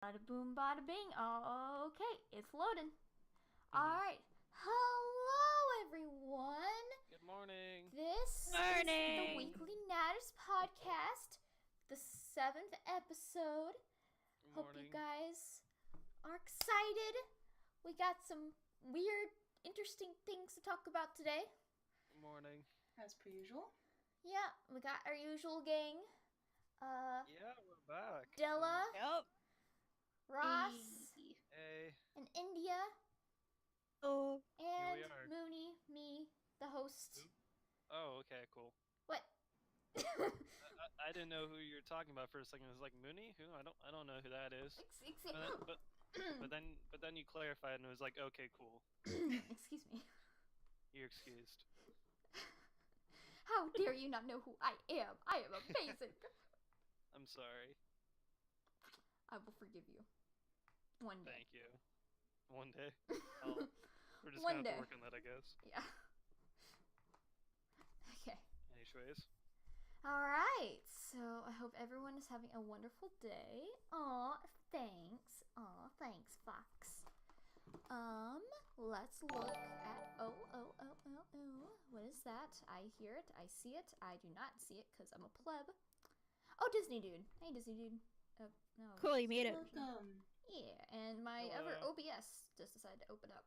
Bada boom, bada bing. Okay, it's loading. Alright. Hello, everyone. Good morning. This is the Weekly Natters podcast, the 7th episode. Good Hope morning. you guys are excited. We got some weird, interesting things to talk about today. Good morning. As per usual. Yeah, we got our usual gang. Yeah, we're back. Della, Yep. Ross, Hey. and India, Oh. and Here we are. Mooney, me, the host. Who? Oh, okay, cool. What? I didn't know who you were talking about for a second. It was like Mooney? Who? I don't know who that is. But then you clarified and it was like, okay, cool. Excuse me. You're excused. How dare you not know who I am? I am amazing. I'm sorry. I will forgive you. One day. Thank you. One day. We're just One gonna have to day. work on that, I guess. Yeah. Okay. Anyways. Alright, so I hope everyone is having a wonderful day. Aw, thanks. Aw, thanks, Fox. Let's look at, oh, what is that? I hear it, I see it, I do not see it because I'm a pleb. Oh, Disney Dude. Hey, Disney Dude. No. Cool, you made it. Welcome. Yeah, and my Hello. other OBS just decided to open up.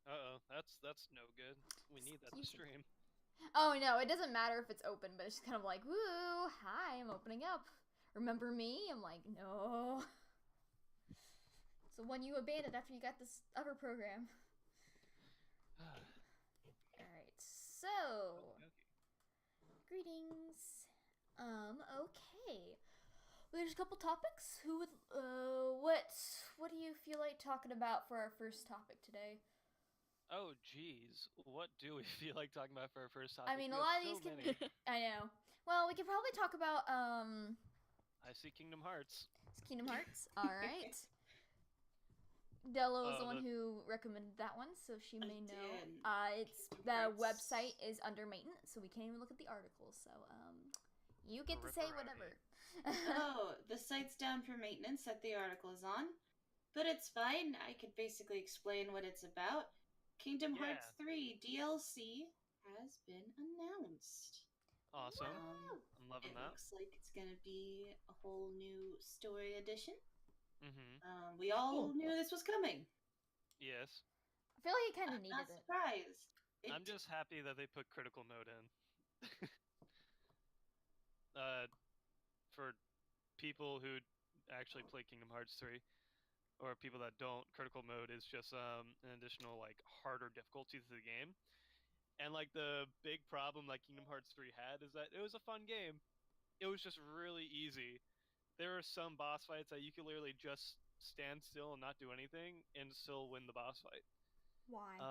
Uh-oh. That's no good. We need that to Excuse me. stream. Oh no, it doesn't matter if it's open, but it's just kind of like, woo, hi, I'm opening up. Remember me? I'm like, no. It's the one you abandoned after you got this other program. Alright, so, Okay. greetings. Okay. Well, there's a couple topics. Who would, what do you feel like talking about for our first topic today? Oh, geez. What do we feel like talking about for our first topic? I mean, We a have lot of so these can many. be, I know. Well, we could probably talk about, I see Kingdom Hearts. It's Kingdom Hearts. Alright. Della was Oh, the one the- who recommended that one, so she may know. did. It's Kingdom the Hearts. website is under maintenance, so we can't even look at the articles. So, you get to say Ripperoni. whatever. Oh, the site's down for maintenance that the article is on. But it's fine. I could basically explain what it's about. Kingdom Yeah. Hearts 3 DLC has been announced. Awesome. Woo! I'm loving It that. looks like it's going to be a whole new story edition. Mm-hmm. We all knew this was coming. Yes. I feel like it kind of I'm needed not it. surprised. I'm just happy that they put critical mode in. For people who actually play Kingdom Hearts 3, or people that don't, critical mode is just an additional like harder difficulty to the game. And like the big problem like Kingdom Hearts 3 had is that it was a fun game. It was just really easy. There are some boss fights that you can literally just stand still and not do anything and still win the boss fight. Why?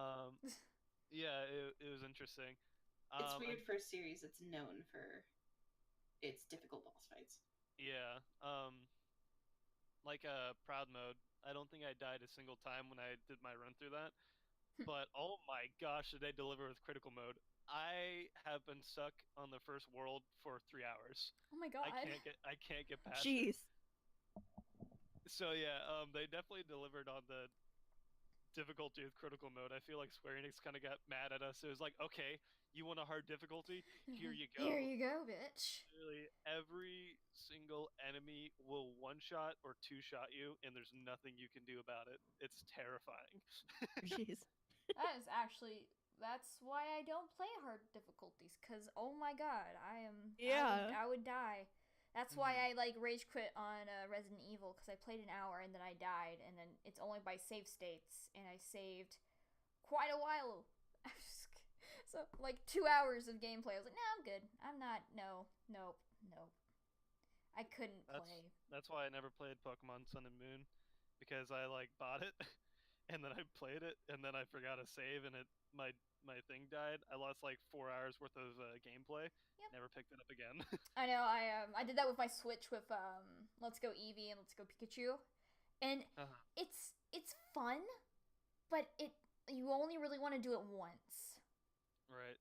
Yeah, it was interesting. It's I'm- weird for a series that's known for its difficult boss fights. Yeah, like Proud Mode, I don't think I died a single time when I did my run through that. But oh my gosh, did they deliver with critical mode? I have been stuck on the first world for 3 hours. Oh my god. I can't get past it. Jeez. So yeah, they definitely delivered on the difficulty with critical mode. I feel like Square Enix kind of got mad at us. It was like, okay, you want a hard difficulty? Here you go. Here you go, bitch. Literally every single enemy will one-shot or two-shot you, and there's nothing you can do about it. It's terrifying. Jeez. That is actually, that's why I don't play hard difficulties, because, oh my god, Yeah. I would die. That's why I, like, rage quit on Resident Evil, because I played an hour and then I died, and then it's only by save states, and I saved quite a while. So, like, 2 hours of gameplay, I was like, no, I'm good. I'm not, nope. I couldn't play. That's why I never played Pokemon Sun and Moon, because I like bought it, and then I played it, and then I forgot to save, and my thing died. I lost like 4 hours worth of gameplay. Yep. Never picked it up again. I know, I did that with my Switch with Let's Go Eevee and Let's Go Pikachu, and Uh-huh. it's fun, but you only really want to do it once. Right.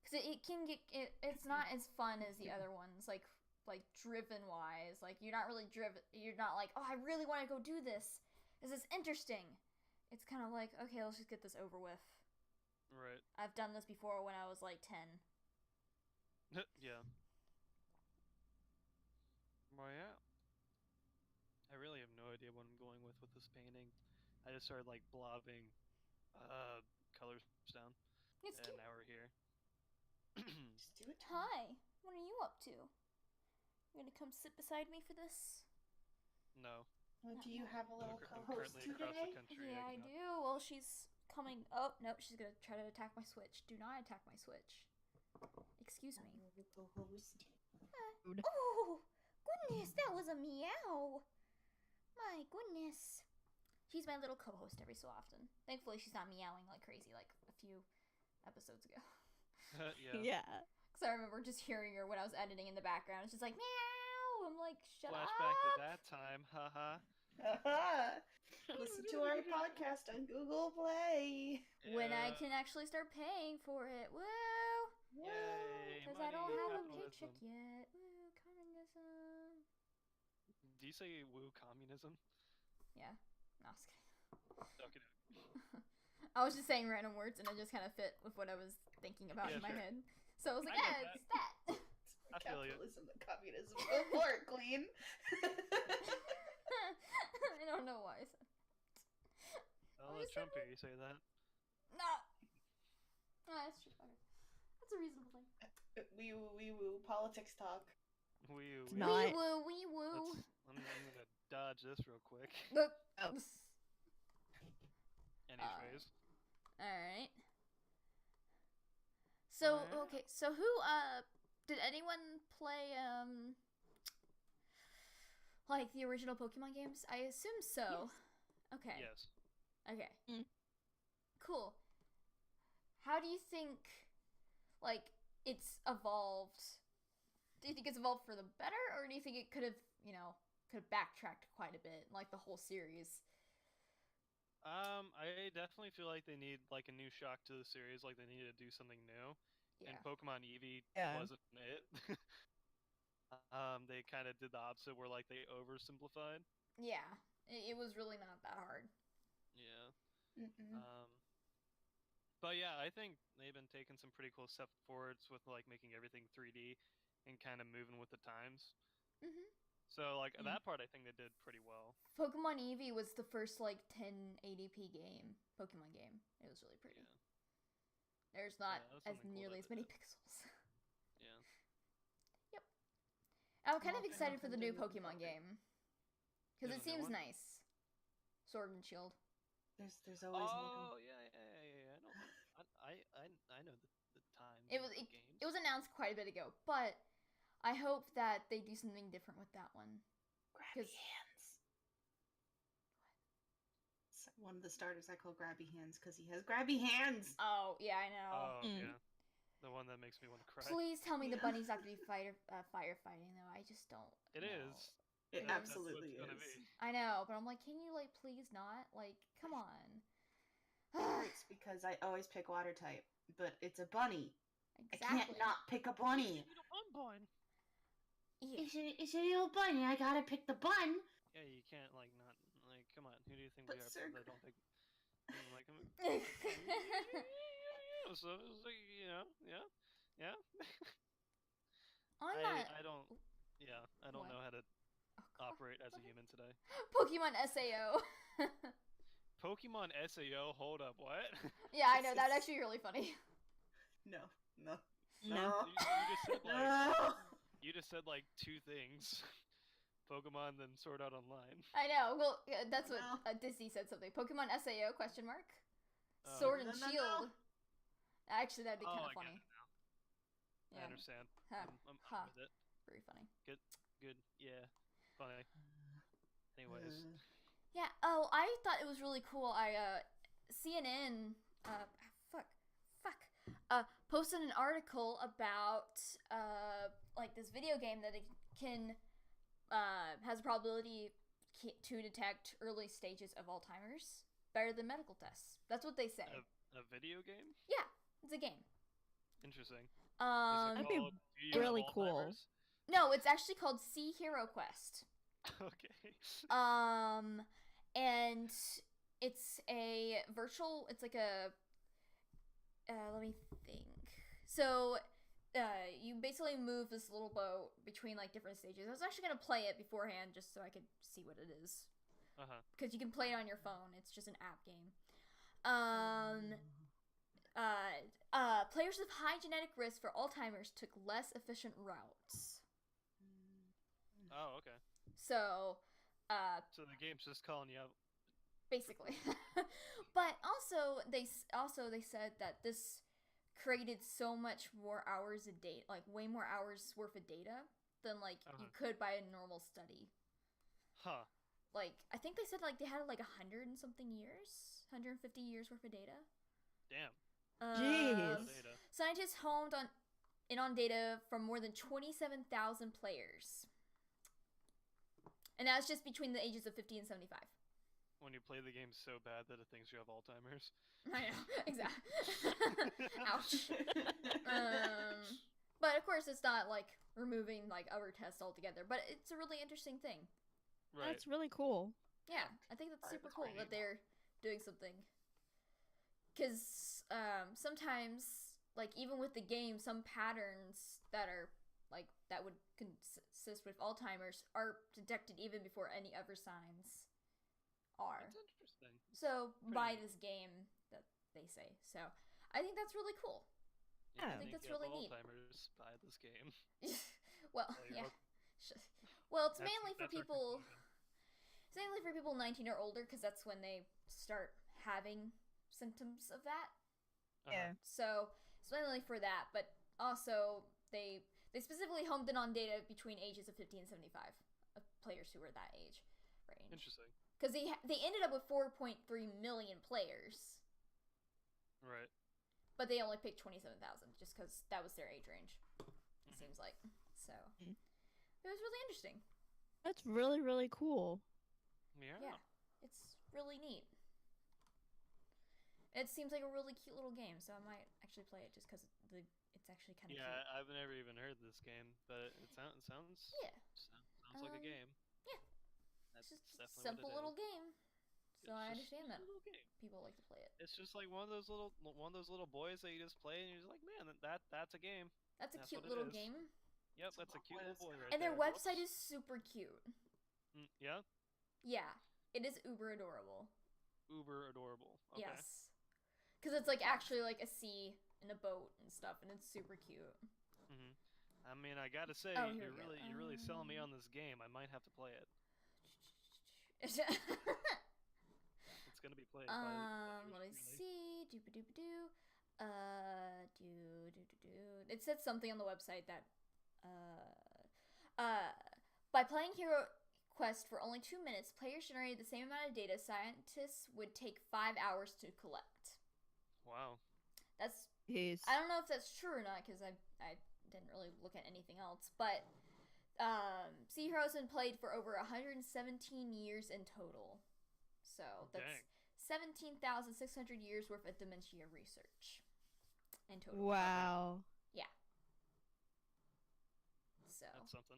Because it can get, it's not as fun as the other ones. Like, like driven wise. Like you're not really driven. You're not like, oh, I really want to go do this. This is interesting. It's kind of like, okay, let's just get this over with. Right. I've done this before when I was like 10. Yeah. Well, yeah. I really have no idea what I'm going with this painting. I just started like blobbing colors down, It's and cute. now we're here. Just do it. Hi, what are you up to? You gonna come sit beside me for this? No. Well, do you have a little I'm co-host currently across the today? country. Yeah, I cannot- do. Well, she's coming. Oh, no, she's gonna try to attack my Switch. Do not attack my Switch. Excuse me. Co-host. Rude. Oh, goodness, that was a meow. My goodness. She's my little co-host every so often. Thankfully, she's not meowing like crazy like a few episodes ago. Yeah. Yeah. Because I remember just hearing her when I was editing in the background. It's just like, meow. I'm like, shut Flashback up. to that time. Haha. Listen to our podcast on Google Play. When I Yeah. can actually start paying for it. Woo. Yay. Because I don't money, have a capitalism. paycheck yet. Woo, communism. Do you say woo communism? Yeah. No, I was kidding. Okay. I was just saying random words and it just kind of fit with what I was thinking about Yeah, in my sure. head. So I was like, I yeah, get it's that. I feel you. Capitalism and communism. Go for it, Queen. I don't know why I said I'll Why let is Trump that hear you say that. no. Oh, that's true. Okay. That's a reasonable thing. Wee woo. Politics talk. Wee It's wee. not. Wee woo, wee woo. I'm gonna dodge this real quick. Look. Oh. Anyways. Alright. So, Alright. okay, so who, did anyone play, like the original Pokemon games? I assume so. Okay. Yes. Okay. Mm. Cool. How do you think, like, it's evolved? Do you think it's evolved for the better, or do you think it could have, could have backtracked quite a bit, like the whole series? I definitely feel like they need like a new shock to the series, like they needed to do something new. Yeah. And Pokemon Eevee Yeah. wasn't it. They kind of did the opposite, where like they oversimplified. Yeah. It was really not that hard. Yeah. Mm-mm. But yeah, I think they've been taking some pretty cool step forwards with like making everything 3D and kind of moving with the times. Mm-hmm. So like Mm. that part, I think they did pretty well. Pokemon Eevee was the first, like, 1080p Pokemon game. It was really pretty. Yeah. There's not that's as something cool nearly that as they many did. pixels. Yeah. I'm kind of Nothing excited for the new happened in Pokemon nothing. game. Because There's it a new seems one? nice. Sword and Shield. There's always Oh yeah. I know the times. It of was the it, games. it was announced quite a bit ago, but I hope that they do something different with that one. grabby 'cause- hands. One of the starters I call grabby hands because he has grabby hands. Oh, yeah, I know. Oh Mm. yeah. The one that makes me want to cry. Please tell me the Yeah. bunny's not going to be firefighting, though. I just don't It know. is. It That's absolutely what it's is. gonna be. I know, but I'm like, can you, like, please not? Like, come on. It hurts because I always pick water type, but it's a bunny. Exactly. I can't not pick a bunny. You know, I'm blind. Yeah. It's a little bunny. I gotta pick the bun. Yeah, you can't like not like. Come on, who do you think But we are? sir- People that don't pick. I'm like, so it's like yeah. I'm not. I don't. Yeah, I don't What? know how to Oh, God. operate as a human today. Pokemon SAO. Pokemon SAO. Hold up, what? Yeah, I know. That'd actually be really funny. No, no, No. You just said like two things. Pokemon, then Sword Art Online. I know. Well, yeah, that's what No. Disney said something. Pokemon SAO question mark. Oh. Sword and No, no, no. Shield. Actually, that'd be Oh, kind I of get funny. it now. Yeah. I understand. Huh. I'm Huh. with it. Very funny. Good. Yeah. Funny. Anyways. Yeah. Oh, I thought it was really cool. CNN. Posted an article about like this video game that it can has a probability to detect early stages of Alzheimer's better than medical tests. That's what they say. A video game? Yeah, it's a game. Interesting. Is Um, it That'd be called Do You Have really cool. Alzheimer's? No, it's actually called Sea Hero Quest. Okay. And it's a virtual. It's like a. Let me think. So, you basically move this little boat between like different stages. I was actually gonna play it beforehand just so I could see what it is. Because you can play it on your phone. It's just an app game. Players with high genetic risk for Alzheimer's took less efficient routes. Oh, okay. So the game's just calling you out. Basically. But also they said that this created so much more hours a day, like way more hours worth of data than like you could by a normal study. Huh. Like, I think they said like they had like 100 and something years, 150 years worth of data. Damn. Jeez. Scientists honed on data from more than 27,000 players. And that's just between the ages of 50 and 75. When you play the game so bad that it thinks you have Alzheimer's. I know, exactly. Ouch. But of course, it's not like removing like other tests altogether. But it's a really interesting thing. Right. That's really cool. Yeah, I think that's super cool that they're doing something. Because sometimes, like even with the game, some patterns that are like that would consist with Alzheimer's are detected even before any other signs are. That's interesting. So by this game that they say. So I think that's really cool. Yeah, I think that's really neat. Alzheimer's by this game. Well, yeah. Well, it's mainly for people. It's mainly for people 19 or older because that's when they start having symptoms of that. Yeah. So it's mainly for that, but also they specifically homed in on data between ages of 50 and 75 of players who were that age range. Interesting. Because they ended up with 4.3 million players. Right. But they only picked 27,000 just because that was their age range. It seems like. So it was really interesting. That's really, really cool. Yeah. It's really neat. It seems like a really cute little game, so I might actually play it just because it's actually kind of cute. Yeah, I've never even heard this game, but it sounds sounds like a game. Yeah. That's It's just a definitely simple what it little is. game. So I understand that Little game. people like to play it. It's just like one of those little boys that you just play and you're just like, man, that's a game. That's a That's cute what it little is. game. Yep, that's a cute little boy right And there. their website is super cute. Yeah. Yeah, it is uber adorable. Uber adorable. Okay. Yes, because it's like actually like a sea and a boat and stuff, and it's super cute. I mean, I gotta say, Oh, you're really selling me on this game. I might have to play it. It's gonna be played. Let me see. It said something on the website that by playing Hero Quest for only 2 minutes, players generated the same amount of data scientists would take 5 hours to collect. Wow. That's. Jeez. I don't know if that's true or not because I didn't really look at anything else, but Sea Heroes has been played for over 117 years in total. So that's 17,600 years worth of dementia research in total. Wow. Yeah. So that's something.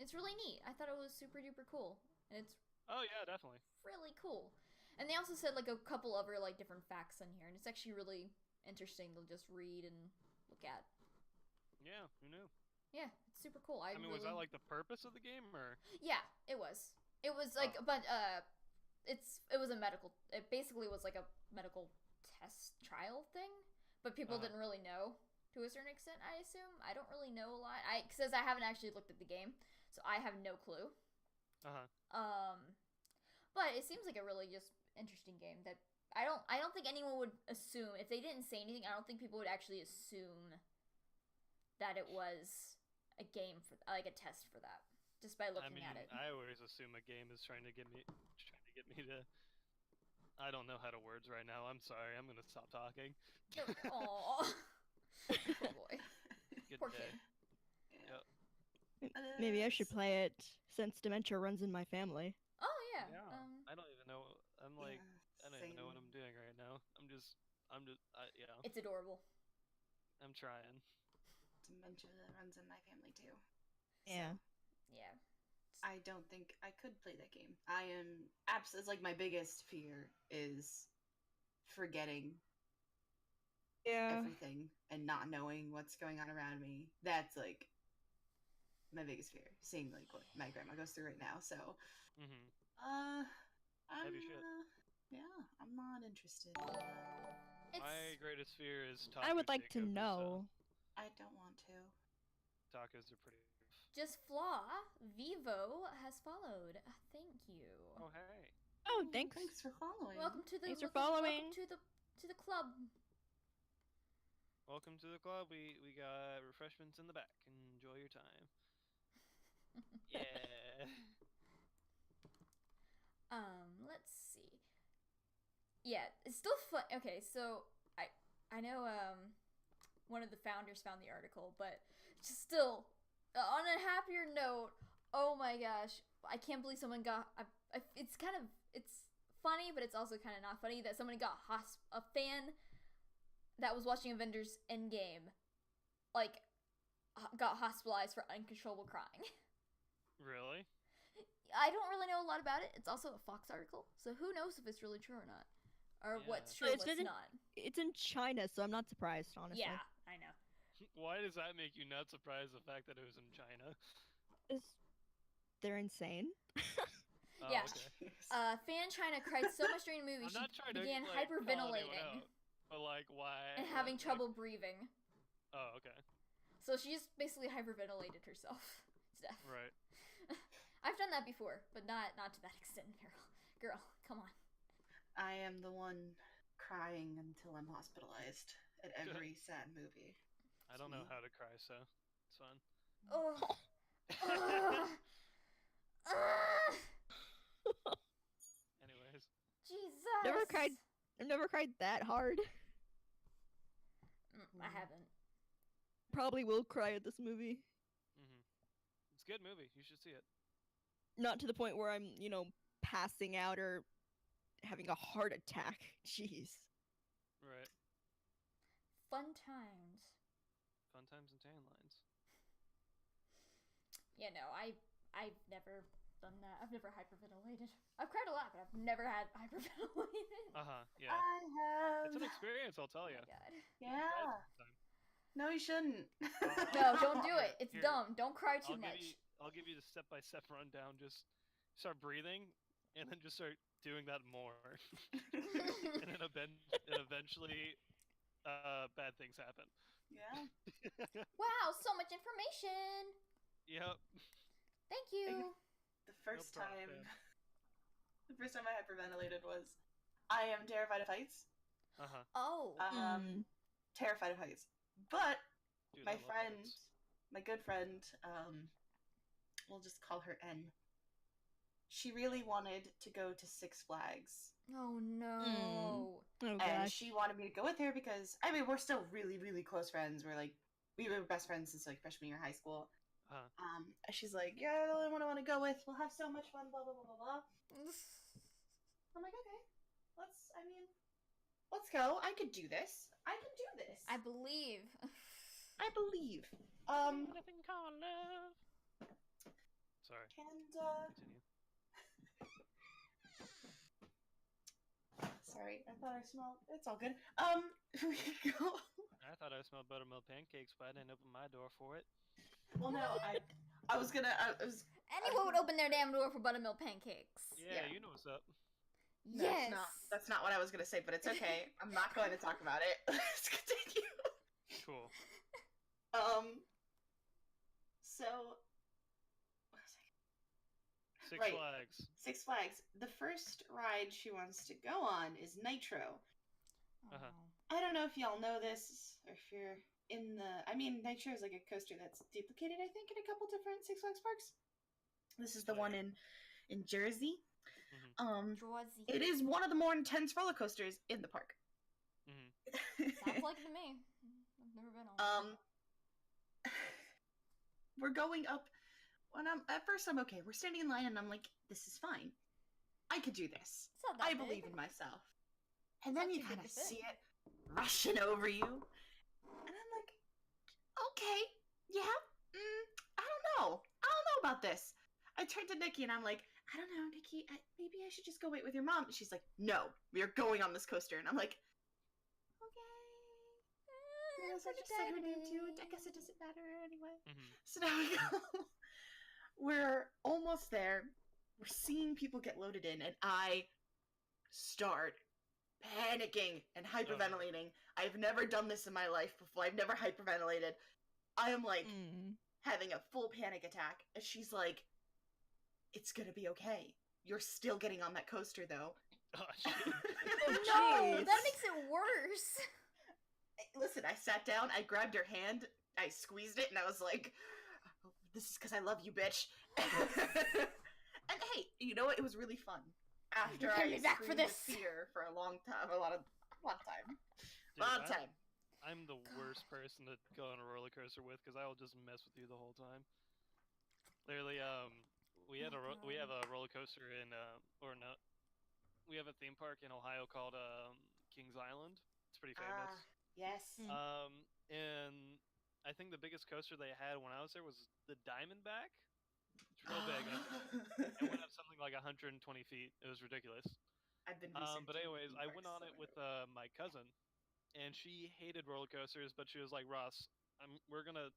It's really neat. I thought it was super duper cool, and it's yeah, definitely really cool. And they also said like a couple other like different facts in here, and it's actually really interesting to just read and look at. Yeah, who knew? Yeah, it's super cool. I mean, was that like the purpose of the game, or? Yeah, it was. It was like, but it was a medical. It basically was like a medical test trial thing, but people didn't really know to a certain extent. I assume I don't really know a lot. Because I haven't actually looked at the game, so I have no clue. But it seems like a really just interesting game that I don't think anyone would assume if they didn't say anything. I don't think people would actually assume that it was a game for like a test for that just by looking at it. I always assume a game is trying to get me to. I don't know how to words right now. I'm sorry. I'm gonna stop talking. Aww. Poor boy. Good Poor day. kid. Yep. Maybe I should play it since dementia runs in my family. Oh yeah. I don't even know. I'm like, I don't even know what I'm doing right now. Yeah. It's adorable. I'm trying. Dementia that runs in my family too. Yeah. Yeah. I don't think I could play that game. I am absolutely, it's like my biggest fear is forgetting Yeah. everything and not knowing what's going on around me. That's like my biggest fear. Seeing like what my grandma goes through right now. So, Mm-hmm. I'm, Heavy shit. yeah, I'm not interested. My greatest fear is tacos. I would like to Jacob, is, know. I don't want to. Tacos are pretty rough. Just Flaw Vivo has followed. Thank you. Oh, hey. Oh, thanks. Thanks for following. Welcome to the Thanks for welcome following. to the club. Welcome to the club. We got refreshments in the back. Enjoy your time. Yeah. Let's see. Yeah, it's still fun. Okay, so I know one of the founders found the article, but just still on a happier note. Oh my gosh, I can't believe someone got. It's kind of it's funny, but it's also kind of not funny that someone got a fan that was watching Avengers Endgame, like, got hospitalized for uncontrollable crying. Really? I don't really know a lot about it. It's also a Fox article, so who knows if it's really true or not, or Yeah. what's true, It's what's been- not. It's in China, so I'm not surprised, honestly. Yeah, I know. Why does that make you not surprised the fact that it was in China? They're insane. Oh, Yeah. okay. Fan China cried so much during the movie I'm she not trying to began like, call anyone hyperventilating out, but like why? and having like- trouble breathing. Oh, okay. So she just basically hyperventilated herself to death. Right. I've done that before, but not to that extent, girl. Girl, come on. I am the one crying until I'm hospitalized at every sad movie. I don't know how to cry, so it's fun. Oh. Anyways, Jesus. I've never cried that hard. I haven't. Probably will cry at this movie. it's a good movie. You should see it. Not to the point where I'm, passing out or having a heart attack. Jeez. Right. Fun times. Fun times and tan lines. Yeah, no, I've never done that. I've never hyperventilated. I've cried a lot, but I've never had hyperventilated. Yeah. I have. It's an experience, I'll tell you. Oh my god. Yeah. No, you shouldn't. No, don't do it. It's Here, dumb. Don't cry too much. I'll give you the step-by-step rundown. Just start breathing, and then just start doing that more, and then eventually, bad things happen. Yeah. Wow, so much information. Yep. Thank you. The first problem, time, fam. the first time I hyperventilated was, I am terrified of heights. Oh. Terrified of heights. But Dude, my I love friend, heights. my good friend, we'll just call her N. She really wanted to go to Six Flags. Oh no. Oh And gosh. she wanted me to go with her because, I mean, we're still really, really close friends. We were best friends since like freshman year of high school. She's like, yeah, the only one I want to go with. We'll have so much fun, blah, blah, blah, blah, blah. I'm like, okay, let's go. I could do this. I can do this. I believe. I believe. Nothing called love. Sorry. And, Continue. sorry, I thought I smelled. It's all good. We go. I thought I smelled buttermilk pancakes, but I didn't open my door for it. Well, no, I was gonna. Anyone would open their damn door for buttermilk pancakes. Yeah, Yeah. you know what's up. Yes. That's not what I was gonna say, but it's okay. I'm not going to talk about it. Let's continue. Cool. So. What was I? Six Right. Flags. Six Flags. The first ride she wants to go on is Nitro. Uh-huh. I don't know if y'all know this, or if you're in the. I mean, Nitro is like a coaster that's duplicated, I think, in a couple different Six Flags parks. This is the one in Jersey. Drazy. It is one of the more intense roller coasters in the park. Sounds like it to me. I've never been on. We're going up. When at first I'm okay. We're standing in line, and I'm like, "This is fine. I could do this. It's not that I big. believe in myself." And then not you too big kind of to fit. see it rushing over you, and I'm like, "Okay, yeah, I don't know. about this? I turned to Nikki and I'm like, I don't know, Nikki, maybe I should just go wait with your mom. She's like, no, we are going on this coaster. And I'm like, okay. I just said her name too. I guess it doesn't matter anyway. Mm-hmm. So now we go. We're almost there. We're seeing people get loaded in, and I start panicking and hyperventilating. I've never done this in my life before. I've never hyperventilated. I am like having a full panic attack. And she's like, it's gonna be okay. You're still getting on that coaster though. Oh, shit. No, that makes it worse. Listen, I sat down, I grabbed her hand, I squeezed it, and I was like, oh, this is because I love you, bitch. And hey, you know what? It was really fun. After I screamed with fear for a long time, a lot of time. Dude, I'm the worst person to go on a roller coaster with because I will just mess with you the whole time. Literally, we have a roller coaster in we have a theme park in Ohio called Kings Island. It's pretty famous. Yes. And I think the biggest coaster they had when I was there was the Diamondback. It's real big. It went up something like 120 feet. It was ridiculous. I've been but anyways, I went on it with my cousin, and she hated roller coasters, but she was like, Ross, we're gonna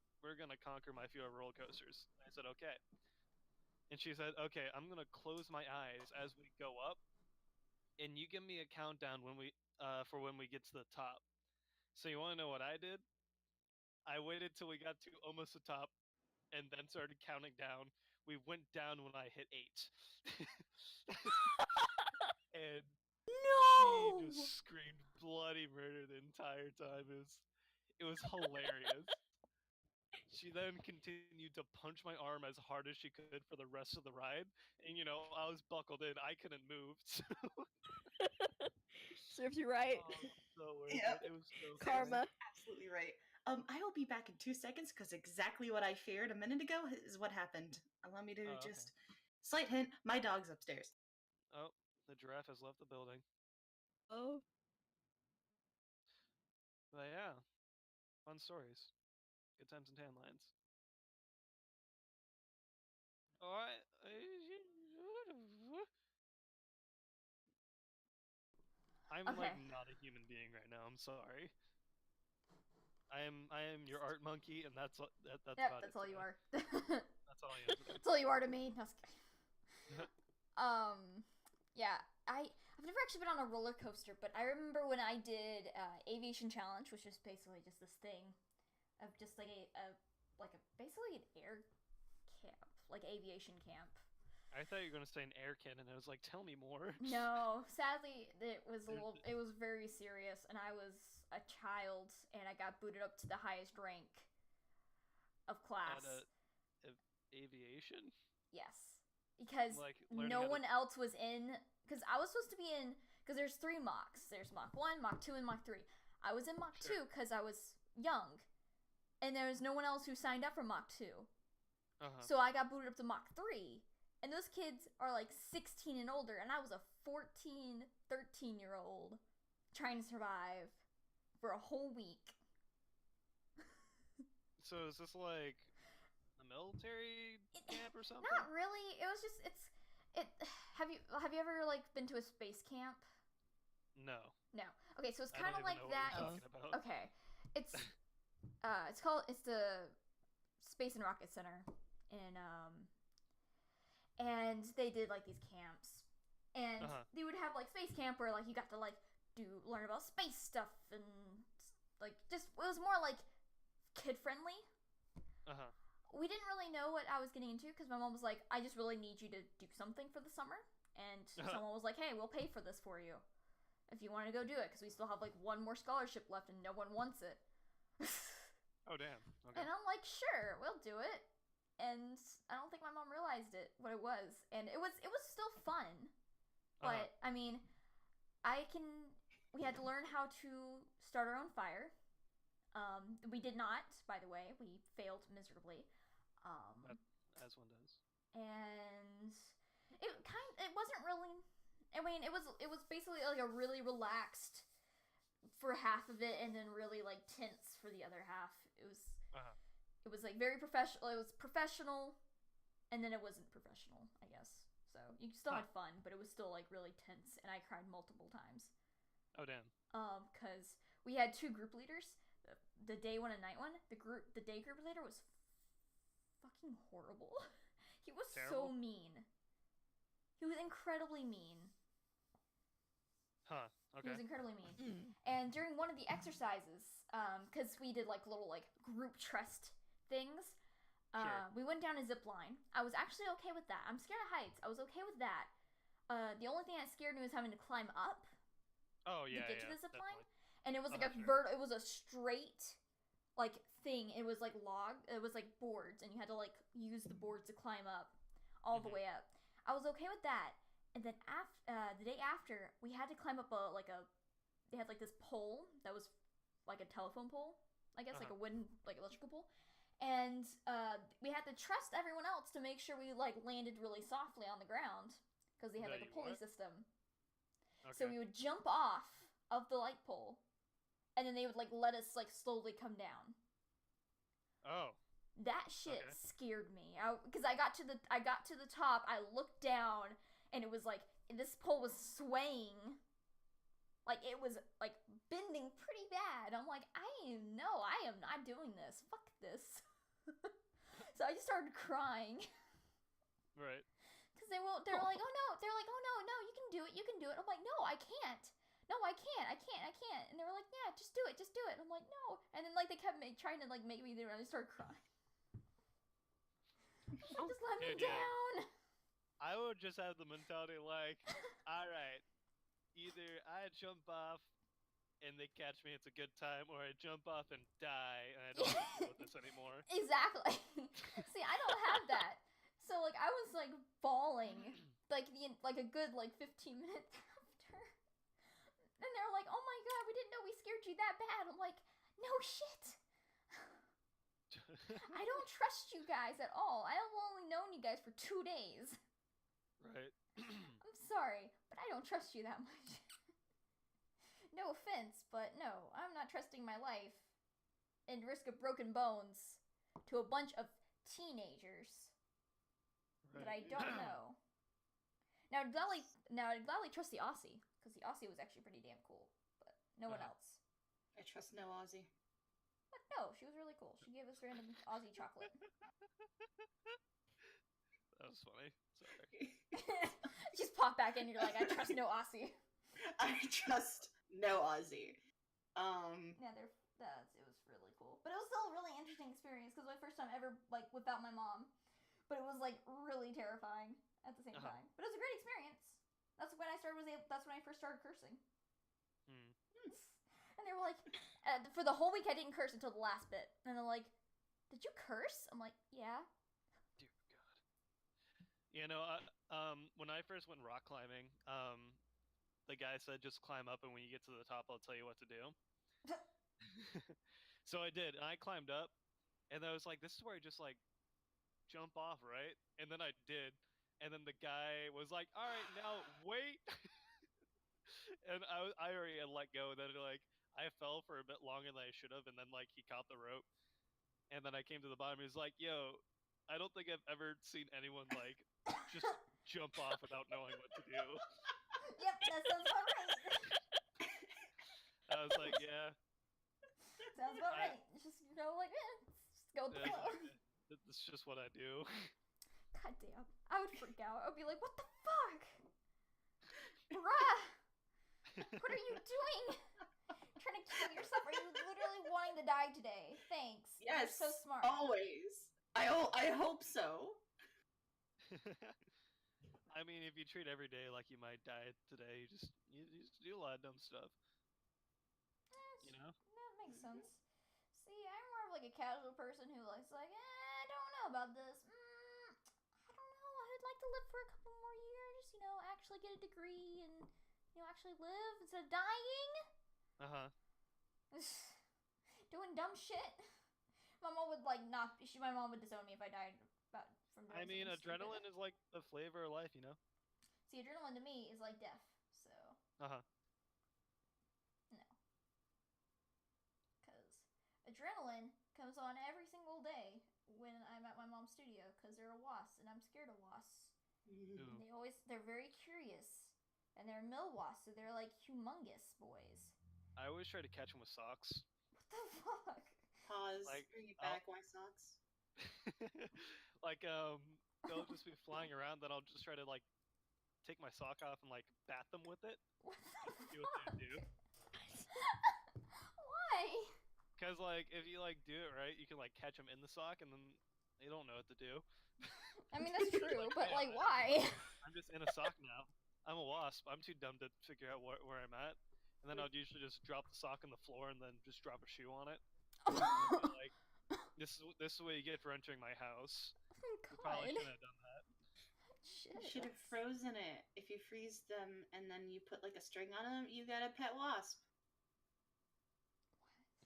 conquer my fear of roller coasters. I said, okay. And she said, okay, I'm gonna close my eyes as we go up, and you give me a countdown when we get to the top. So you want to know what I did? I waited till we got to almost the top, and then started counting down. We went down when I hit 8. And no! She just screamed bloody murder the entire time. It was hilarious. She then continued to punch my arm as hard as she could for the rest of the ride. And, I was buckled in. I couldn't move. So. Serves you right. Oh, so worth Yep. it. It was so Karma. Absolutely right. I will be back in 2 seconds because exactly what I feared a minute ago is what happened. Allow me to just... Slight hint, my dog's upstairs. Oh, the giraffe has left the building. Oh. But yeah, fun stories. Good times and tan lines. Alright. I'm like not a human being right now. I'm sorry. I am your art monkey, and that's about it. That's all you are. That's all I am. That's all you are to me. Yeah, I've never actually been on a roller coaster, but I remember when I did Aviation Challenge, which is basically just this thing of just like basically an air camp, like aviation camp. I thought you were gonna say an air cannon. I was like, tell me more. No, sadly, it was very serious, and I was a child, and I got booted up to the highest rank of class. At aviation? Yes, because no one else was in. Because I was supposed to be in. Because there's 3 mocks. There's Mach 1, Mach 2, and Mach 3. I was in Mach 2 because I was young, and there was no one else who signed up for Mach 2. So I got booted up to Mach 3. And those kids are like 16 and older, and I was a 14, 13-year-old trying to survive for a whole week. So is this like a military camp or something? Not really. It was just Have you ever like been to a space camp? No. No. Okay, so it's kind of like that. Okay, it's the Space and Rocket Center and they did like these camps, and they would have like space camp where like you got to like learn about space stuff, and like just it was more like kid friendly. We didn't really know what I was getting into because my mom was like, I just really need you to do something for the summer, and someone was like, hey, we'll pay for this for you if you want to go do it, because we still have like 1 more scholarship left and no one wants it. Oh damn. Okay. And I'm like, sure, we'll do it. And I don't think my mom realized what it was. And it was still fun. But, I mean, we had to learn how to start our own fire. We did not, by the way. We failed miserably. As one does. And it wasn't really, I mean, it was basically like a really relaxed for half of it, and then really like tense for the other half. It was like very professional. It was professional, And then it wasn't professional, I guess. So you still had fun, but it was still like really tense, and I cried multiple times. Oh damn. Because we had 2 group leaders, the day one and night one. The day group leader was fucking horrible. He was Terrible? so mean. He was incredibly mean. Huh. He Okay. was incredibly mean. And during one of the exercises, because we did like little like group trust things, Sure. we went down a zip line. I was actually okay with that. I'm scared of heights. I was okay with that. The only thing that scared me was having to climb up Oh yeah. to get to the zip line. definitely. And it was like a Sure. it was a straight like thing. It was like it was like boards, and you had to like use the boards to climb up all the way up. I was okay with that. And then the day after, we had to climb up they had like this pole that was like a telephone pole, I guess, like a wooden like electrical pole. And we had to trust everyone else to make sure we like landed really softly on the ground, because they had like a pulley system. Okay. So we would jump off of the light pole, and then they would like let us like slowly come down. Oh. That shit scared me. Because I got to the top, I looked down, and it was like this pole was swaying. Like it was like bending pretty bad. I'm like, I am not doing this. Fuck this. So I just started crying. Right. Because they're like, oh no, you can do it. I'm like, no, I can't. No, I can't. And they were like, yeah, just do it. And I'm like, no. And then like they kept trying to like make me do it, and I started crying. Just let me down. I would just have the mentality like, all right, either I jump off and they catch me, it's a good time, or I jump off and die, and I don't have to deal with this anymore. Exactly. See, I don't have that. So like I was like bawling like a good like 15 minutes after. And they're like, "Oh my god, we didn't know we scared you that bad." I'm like, "No shit. I don't trust you guys at all. I have only known you guys for 2 days. Right. I'm sorry, but I don't trust you that much." No offense, but no, I'm not trusting my life and risk of broken bones to a bunch of teenagers that I don't know. Now I'd gladly trust the Aussie, because the Aussie was actually pretty damn cool, but no one else. I trust no Aussie. But no, she was really cool. She gave us random Aussie chocolate. That was funny. Sorry. Just pop back in and you're like, I trust no Aussie. I trust no Aussie. Yeah, it was really cool. But it was still a really interesting experience, because it was my first time ever, like, without my mom. But it was, like, really terrifying at the same time. But it was a great experience. That's when I first started cursing. And they were like, for the whole week I didn't curse until the last bit. And they're like, "Did you curse?" I'm like, "Yeah." Dear God. You know, when I first went rock climbing, the guy said just climb up, and when you get to the top, I'll tell you what to do. So I did, and I climbed up, and I was like, this is where I just like jump off, right? And then I did, and then the guy was like, all right, now wait. And I already had let go, and then like I fell for a bit longer than I should have, and then like he caught the rope, and then I came to the bottom. He was like, yo, I don't think I've ever seen anyone like just jump off without knowing what to do. Yep, that sounds about right. I was like, yeah. Sounds about right. Just, like, just go with the flow. That's just what I do. God damn. I would freak out. I would be like, what the fuck? Bruh! What are you doing? Trying to kill yourself? Are you literally wanting to die today? Thanks. Yes. You're so smart. Always. I hope so. I mean, if you treat every day like you might die today, you just do a lot of dumb stuff. You know? That makes sense. See, I'm more of like a casual person who likes I don't know about this. I don't know. I would like to live for a couple more years. Actually get a degree and actually live instead of dying. Doing dumb shit. My mom would my mom would disown me if I died from doing I mean, something adrenaline stupid. is like the flavor of life, you know? See, adrenaline to me is like death, so. No. Because adrenaline comes on every single day when I'm at my mom's studio because they're a wasp and I'm scared of wasps. Ooh. And they're very curious. And they're mill wasps, so they're like humongous boys. I always try to catch them with socks. What the fuck? Pause. Like, Bring it back. Why socks? Like, they'll just be flying around, then I'll just try to, like, take my sock off and, like, bat them with it. What the See what fuck? they do. Why? Because, like, if you, like, do it right, you can, like, catch them in the sock, and then they don't know what to do. I mean, that's true, but yeah, like, why? I'm just in a sock now. I'm a wasp. I'm too dumb to figure out where I'm at. And then I'd usually just drop the sock on the floor and then just drop a shoe on it. And then be like, this is what you get for entering my house. Oh You probably god. shouldn't have done that. Shit. You should have that's- frozen it. If you freeze them and then you put like a string on them, you got a pet wasp.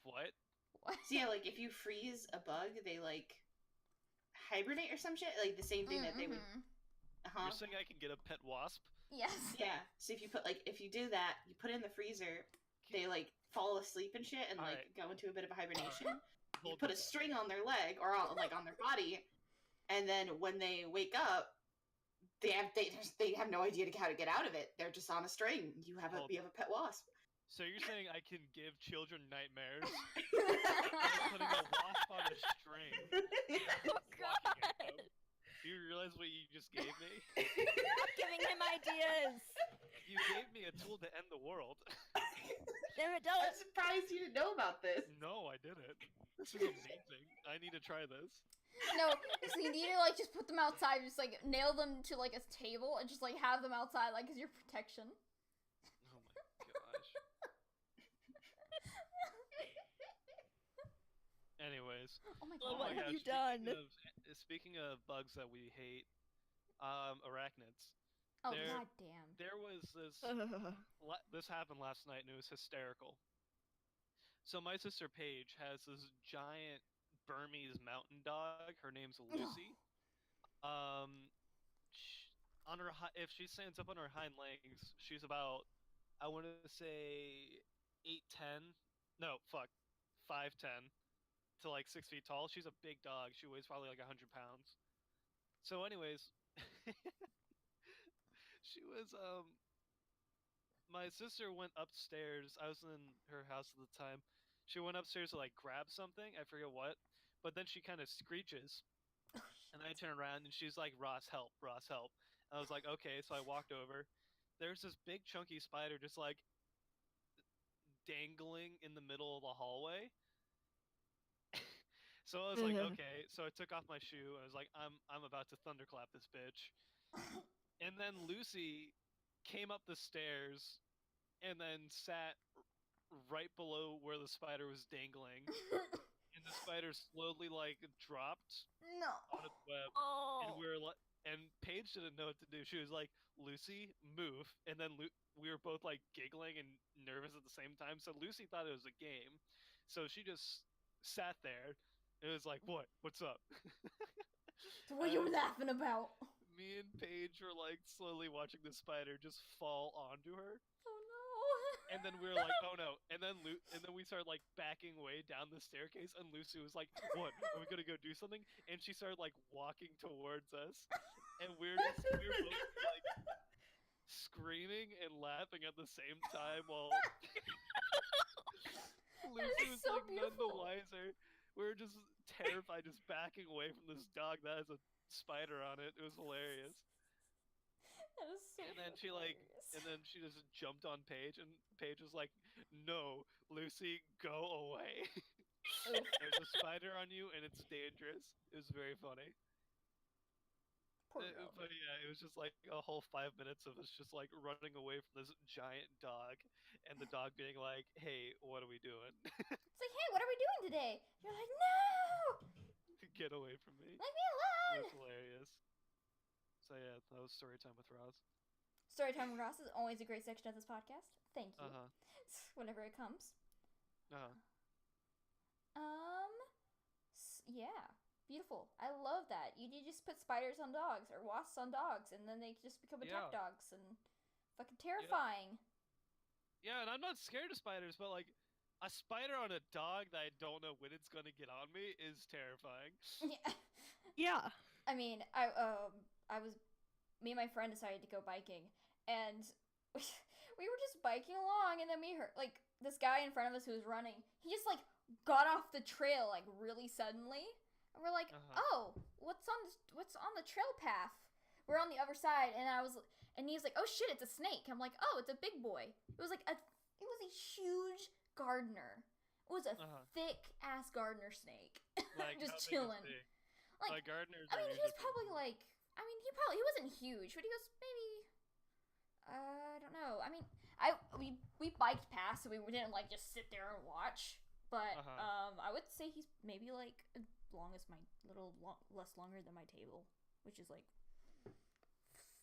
What? What? So yeah, like if you freeze a bug, they like hibernate or some shit. Like the same thing that they would. Mhm. Uh-huh. You're saying I can get a pet wasp? Yes. Yeah. So if you do that, you put it in the freezer. They like fall asleep and shit, and like Alright. go into a bit of a hibernation. You Hold put a this. string on their leg or on, like on their body, and then when they wake up, they have no idea how to get out of it. They're just on a string. You have a pet wasp. So you're saying I can give children nightmares by putting a wasp on a string? Oh Walking at god! them? Do you realize what you just gave me? Stop giving him ideas! You gave me a tool to end the world. Damn it, I'm don't! surprised you didn't know about this. No, I didn't. This is amazing. I need to try this. No, so you need to like just put them outside, just like nail them to like a table and just like have them outside like as your protection. Oh my gosh. Anyways. Oh my Well, god. what have gosh, you done? Speaking of bugs that we hate, arachnids. Oh there- god damn. There was this. This happened last night, and it was hysterical. So my sister Paige has this giant Burmese mountain dog. Her name's Lucy. On her if she stands up on her hind legs, she's about, I want to say 8'10". No, fuck, 5'10" to like 6 feet tall. She's a big dog. She weighs probably like 100 pounds. So, anyways, she was my sister went upstairs. I was in her house at the time. She went upstairs to like grab something. I forget what. But then she kind of screeches. And I turn around and she's like, Ross, help, Ross, help. And I was like, okay. So I walked over. There's this big chunky spider just like dangling in the middle of the hallway. So I was like, okay. So I took off my shoe and I was like, I'm about to thunderclap this bitch. And then Lucy came up the stairs and then sat right below where the spider was dangling. And the spider slowly like dropped No. on its web. And Oh! we were like, and Paige didn't know what to do. She was like, Lucy, move. And then we were both like giggling and nervous at the same time. So Lucy thought it was a game. So she just sat there. It was like, what? What's up? So what are you laughing about? Me and Paige were like slowly watching the spider just fall onto her. Oh no. And then we were like, oh no. And then we started like backing way down the staircase, and Lucy was like, what? Are we gonna go do something? And she started like walking towards us. And we were both like screaming and laughing at the same time while Lucy was so like none the beautiful. wiser. We were just terrified, just backing away from this dog that has a spider on it. It was hilarious. That is so And then she like, hilarious. and then she just jumped on Paige, and Paige was like, "No, Lucy, go away. Oof. There's a spider on you, and it's dangerous." It was very funny. Poor girl. But yeah, it was just like a whole 5 minutes of us just like running away from this giant dog, and the dog being like, "Hey, what are we doing? It's like, hey, what are we doing today? You're like, no! Get away from me!" Leave me It alone! was hilarious. So yeah, that was story time with Roz. Storytime with Ross is always a great section of this podcast. Thank you. Uh huh. Whenever it comes. Uh huh. Yeah. Beautiful. I love that. You just put spiders on dogs or wasps on dogs, and then they just become attack Yeah. dogs and fucking terrifying. Yeah, and I'm not scared of spiders, but like, A spider on a dog that I don't know when it's gonna get on me is terrifying. Yeah. Yeah. I mean, me and my friend decided to go biking, and we were just biking along, and then we heard like this guy in front of us who was running. He just like got off the trail like really suddenly, and we're like, "Oh, what's on the trail path?" We're on the other side, and he's like, "Oh shit, it's a snake." I'm like, "Oh, it's a big boy." It was a huge gardener. It was a thick ass gardener snake, Like, just chilling. Like gardeners. I mean, he was probably like. I mean, he wasn't huge, but he was maybe. I don't know. I mean, we biked past, so we didn't like just sit there and watch. But I would say he's maybe like as long as less longer than my table, which is like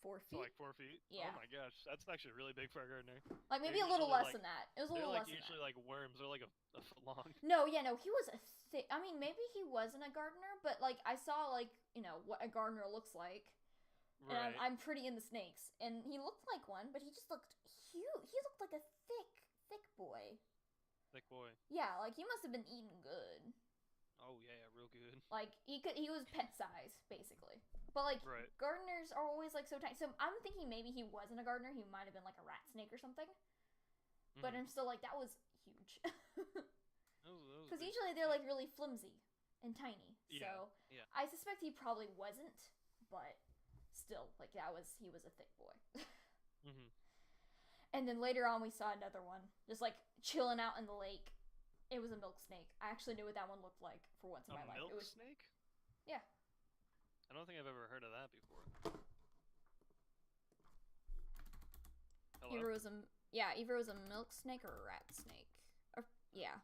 4 feet. So like 4 feet. Yeah. Oh my gosh, that's actually really big for a gardener. Like maybe a They're little less usually, than that. It was a little less than that. They're like usually like worms. They're like a foot long. No, he was a thick. I mean, maybe he wasn't a gardener, but like I saw like what a gardener looks like. Right. And I'm pretty into snakes, and he looked like one, but he just looked huge. He looked like a thick boy. Thick boy. Yeah, like he must have been eating good. Oh yeah, real good. Like he was pet size basically. But like gardeners are always like so tiny. So I'm thinking maybe he wasn't a gardener. He might have been like a rat snake or something. But I'm still like that was huge. Because usually they're like really flimsy and tiny. So I suspect he probably wasn't, but still like he was a thick boy. And then later on we saw another one just like chilling out in the lake. It was a milk snake. I actually knew what that one looked like for once in my life. A milk snake? Yeah. I don't think I've ever heard of that before. Hello? Either it was a milk snake or a rat snake. Or yeah.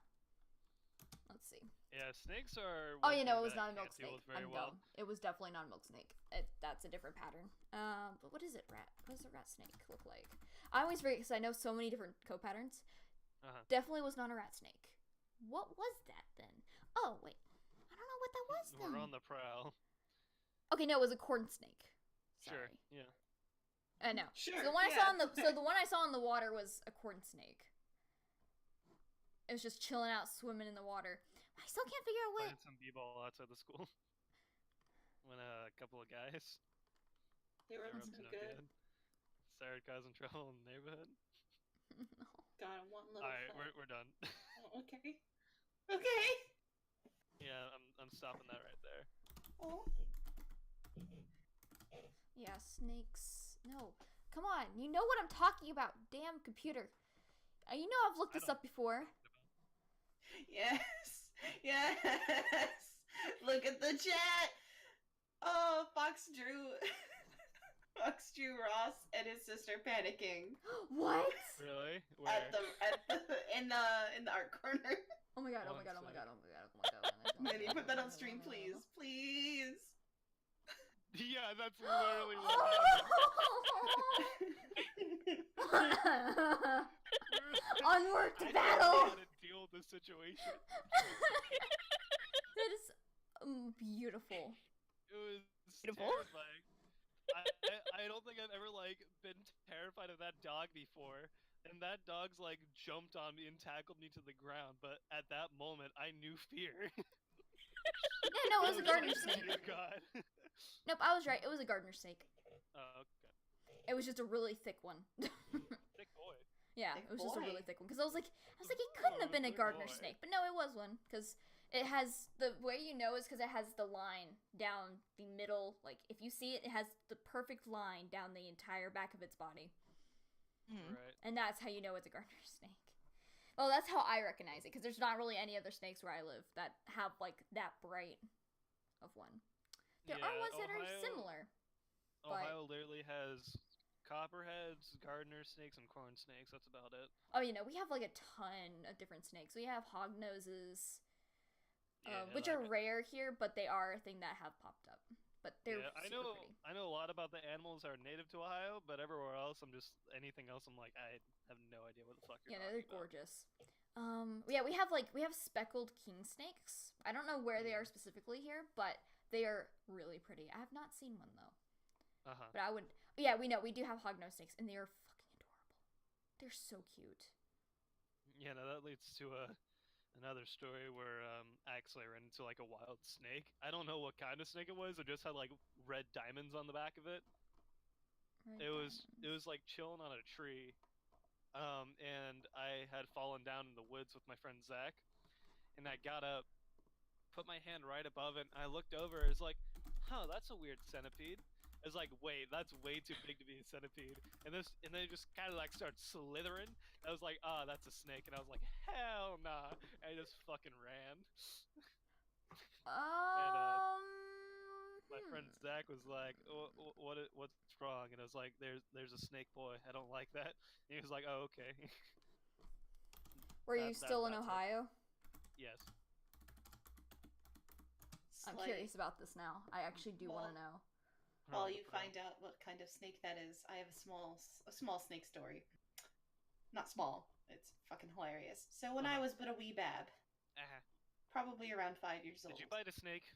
Let's see. Yeah, snakes are. Oh, it was not a milk deal snake. with very I'm well. dumb. It was definitely not a milk snake. That's a different pattern. But what is it? What does a rat snake look like? I always forget because I know so many different co-patterns. Definitely was not a rat snake. What was that then? Oh wait, I don't know what that was then. We're on the prowl. Okay, no, it was a corn snake. Sorry. Sure. Yeah. I know. Sure. So the one I saw in the water was a corn snake. It was just chilling out, swimming in the water. I still can't figure out what. Playing some b-ball outside the school. When a couple of guys. They were looking so good. Started causing trouble in the neighborhood. No. Got one little. All right, we're done. Oh, okay. Okay. Yeah, I'm stopping that right there. Oh. Yeah, snakes. No. Come on. You know what I'm talking about. Damn computer. You know I've looked this up before. Yes. Yes. Look at the chat. Oh, Fox drew Ross and his sister panicking. What? Really? Where? In the art corner. Oh my god, oh my god, oh my god, oh my god, oh my god. Manny, put that on stream, please. Please. Yeah, that's literally what happened. Onward to I battle! How to deal with this situation. That is beautiful. It was Beautiful. terrifying. I don't think I've ever been terrified of that dog before, and that dog's jumped on me and tackled me to the ground. But at that moment, I knew fear. Yeah, no, it was a gardener snake. Dear God. Nope, I was right. It was a gardener snake. Oh, okay. It was just a really thick one. Thick boy. Yeah, Thick it was just a boy. really thick one. Because I was like, it couldn't have been a thick gardener boy. snake, but no, it was one. Because it has the way you know is because it has the line down the middle. Like if you see it, it has the perfect line down the entire back of its body, Right. and that's how you know it's a gardener snake. Well, that's how I recognize it because there's not really any other snakes where I live that have that bright of one. There are ones that are similar. Ohio literally has copperheads, gardener snakes, and corn snakes. That's about it. Oh, we have a ton of different snakes. We have hognoses, which are rare here, but they are a thing that have popped up. But they're super pretty. I know a lot about the animals that are native to Ohio, but everywhere else, anything else, I'm like, I have no idea what the fuck you're talking they're about. gorgeous. Yeah, we have speckled king snakes. I don't know where they are specifically here, but they are really pretty. I have not seen one though. But I would. Yeah, we do have hognose snakes, and they are fucking adorable. They're so cute. Yeah, no, that leads to another story where I actually ran into like a wild snake. I don't know what kind of snake it was. It just had like red diamonds on the back of it. Red It was like chilling on a tree, and I had fallen down in the woods with my friend Zach, and I got up, put my hand right above it, and I looked over. It's like, huh, that's a weird centipede. It's like, wait, that's way too big to be a centipede. And then it just kind of like started slithering. I was like, oh, that's a snake. And I was like, hell nah. And I just fucking ran. And my friend Zach was like, what's wrong? And I was like, there's a snake boy. I don't like that. And he was like, oh, okay. Were you still in that's it. Ohio? Yes. I'm curious about this now. I actually do want to know. While you find out what kind of snake that is, I have a small snake story. Not small. It's fucking hilarious. So when I was but a wee bab, probably around 5 years old. Did you bite a snake?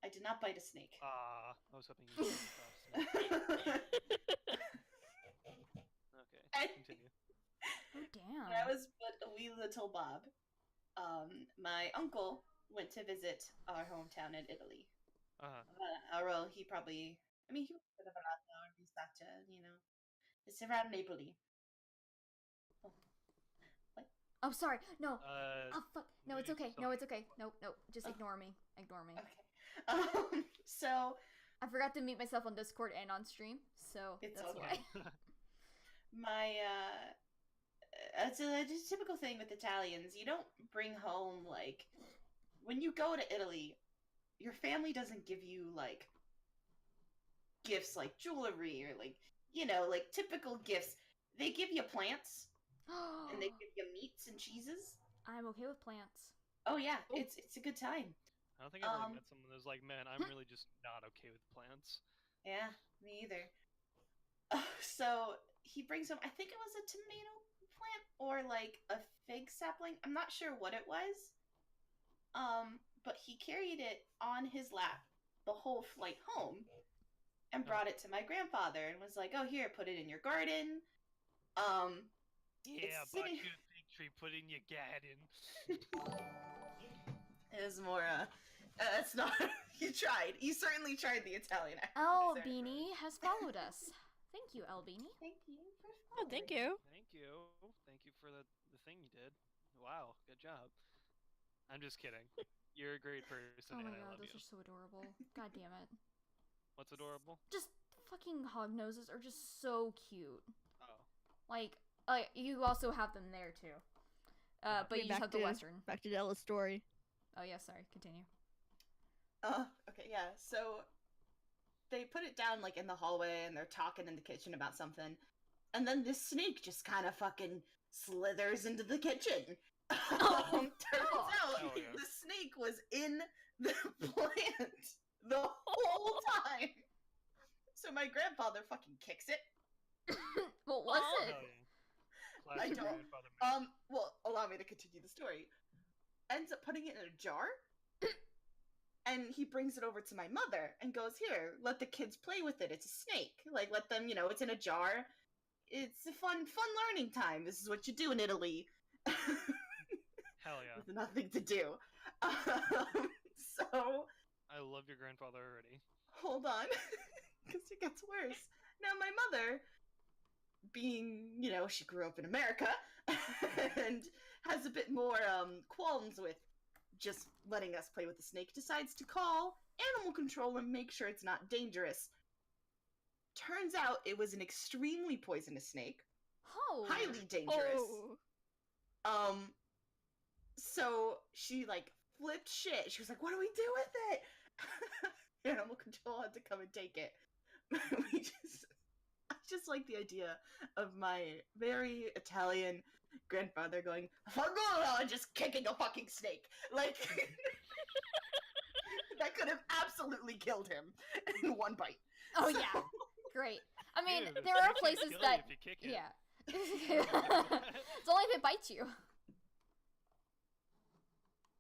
I did not bite a snake. I was hoping you did snake. Okay, continue. Oh, damn. When I was but a wee little bob, my uncle went to visit our hometown in Italy. Well, he probably... I mean, he was a bit of an outlaw, it's around Napoli. Oh. What? Oh, sorry. No. Oh, fuck. No, it's okay. sorry. No, it's okay. Nope. Just ignore me. Ignore me. Okay. So... I forgot to mute myself on Discord and on stream, so It's that's okay. why. My, it's a typical thing with Italians. You don't bring home, like... When you go to Italy, your family doesn't give you, like... gifts like jewelry or like typical gifts. They give you plants and they give you meats and cheeses. I'm okay with plants. Oh yeah, it's a good time. I don't think I've ever met someone that's like, man, I'm really just not okay with plants. Yeah, me either. So he brings home, I think it was a tomato plant or like a fig sapling. I'm not sure what it was. But he carried it on his lap the whole flight home. And brought it to my grandfather and was like, "Oh, here, put it in your garden." Yeah, bought you a fig tree, put it in your garden. It was more, it's not... You tried. You certainly tried the Italian accent. Albini has followed us. Thank you, Albini. Thank you for Oh, thank you. Thank you. Thank you for the thing you did. Wow, good job. I'm just kidding. You're a great person, Oh my and I god, love those you. are so adorable. God damn it. What's adorable? Just fucking hog noses are just so cute. Oh. Like, you also have them there too. But you just have the Western. Back to Della's story. Oh yeah, sorry. Continue. Okay, yeah. So they put it down like in the hallway and they're talking in the kitchen about something. And then this snake just kind of fucking slithers into the kitchen. Turns out the snake was in the plant the whole time. So my grandfather fucking kicks it. What was it? I don't. Well, allow me to continue the story. Ends up putting it in a jar. And he brings it over to my mother and goes, "Here, let the kids play with it. It's a snake. Like, let them, it's in a jar. It's a fun learning time. This is what you do in Italy." Hell yeah. With nothing to do. So... I love your grandfather already. Hold on. Because it gets worse. Now, my mother, being, she grew up in America, and has a bit more qualms with just letting us play with the snake, decides to call animal control and make sure it's not dangerous. Turns out it was an extremely poisonous snake. Oh. Highly dangerous. Oh. So she, flipped shit. She was like, "What do we do with it?" Animal control had to come and take it. I just like the idea of my very Italian grandfather going, "Fangola," and just kicking a fucking snake. Like, that could have absolutely killed him in one bite. Oh yeah, great. I mean, Dude, there are places that, if you kick it. yeah. It's only if it bites you.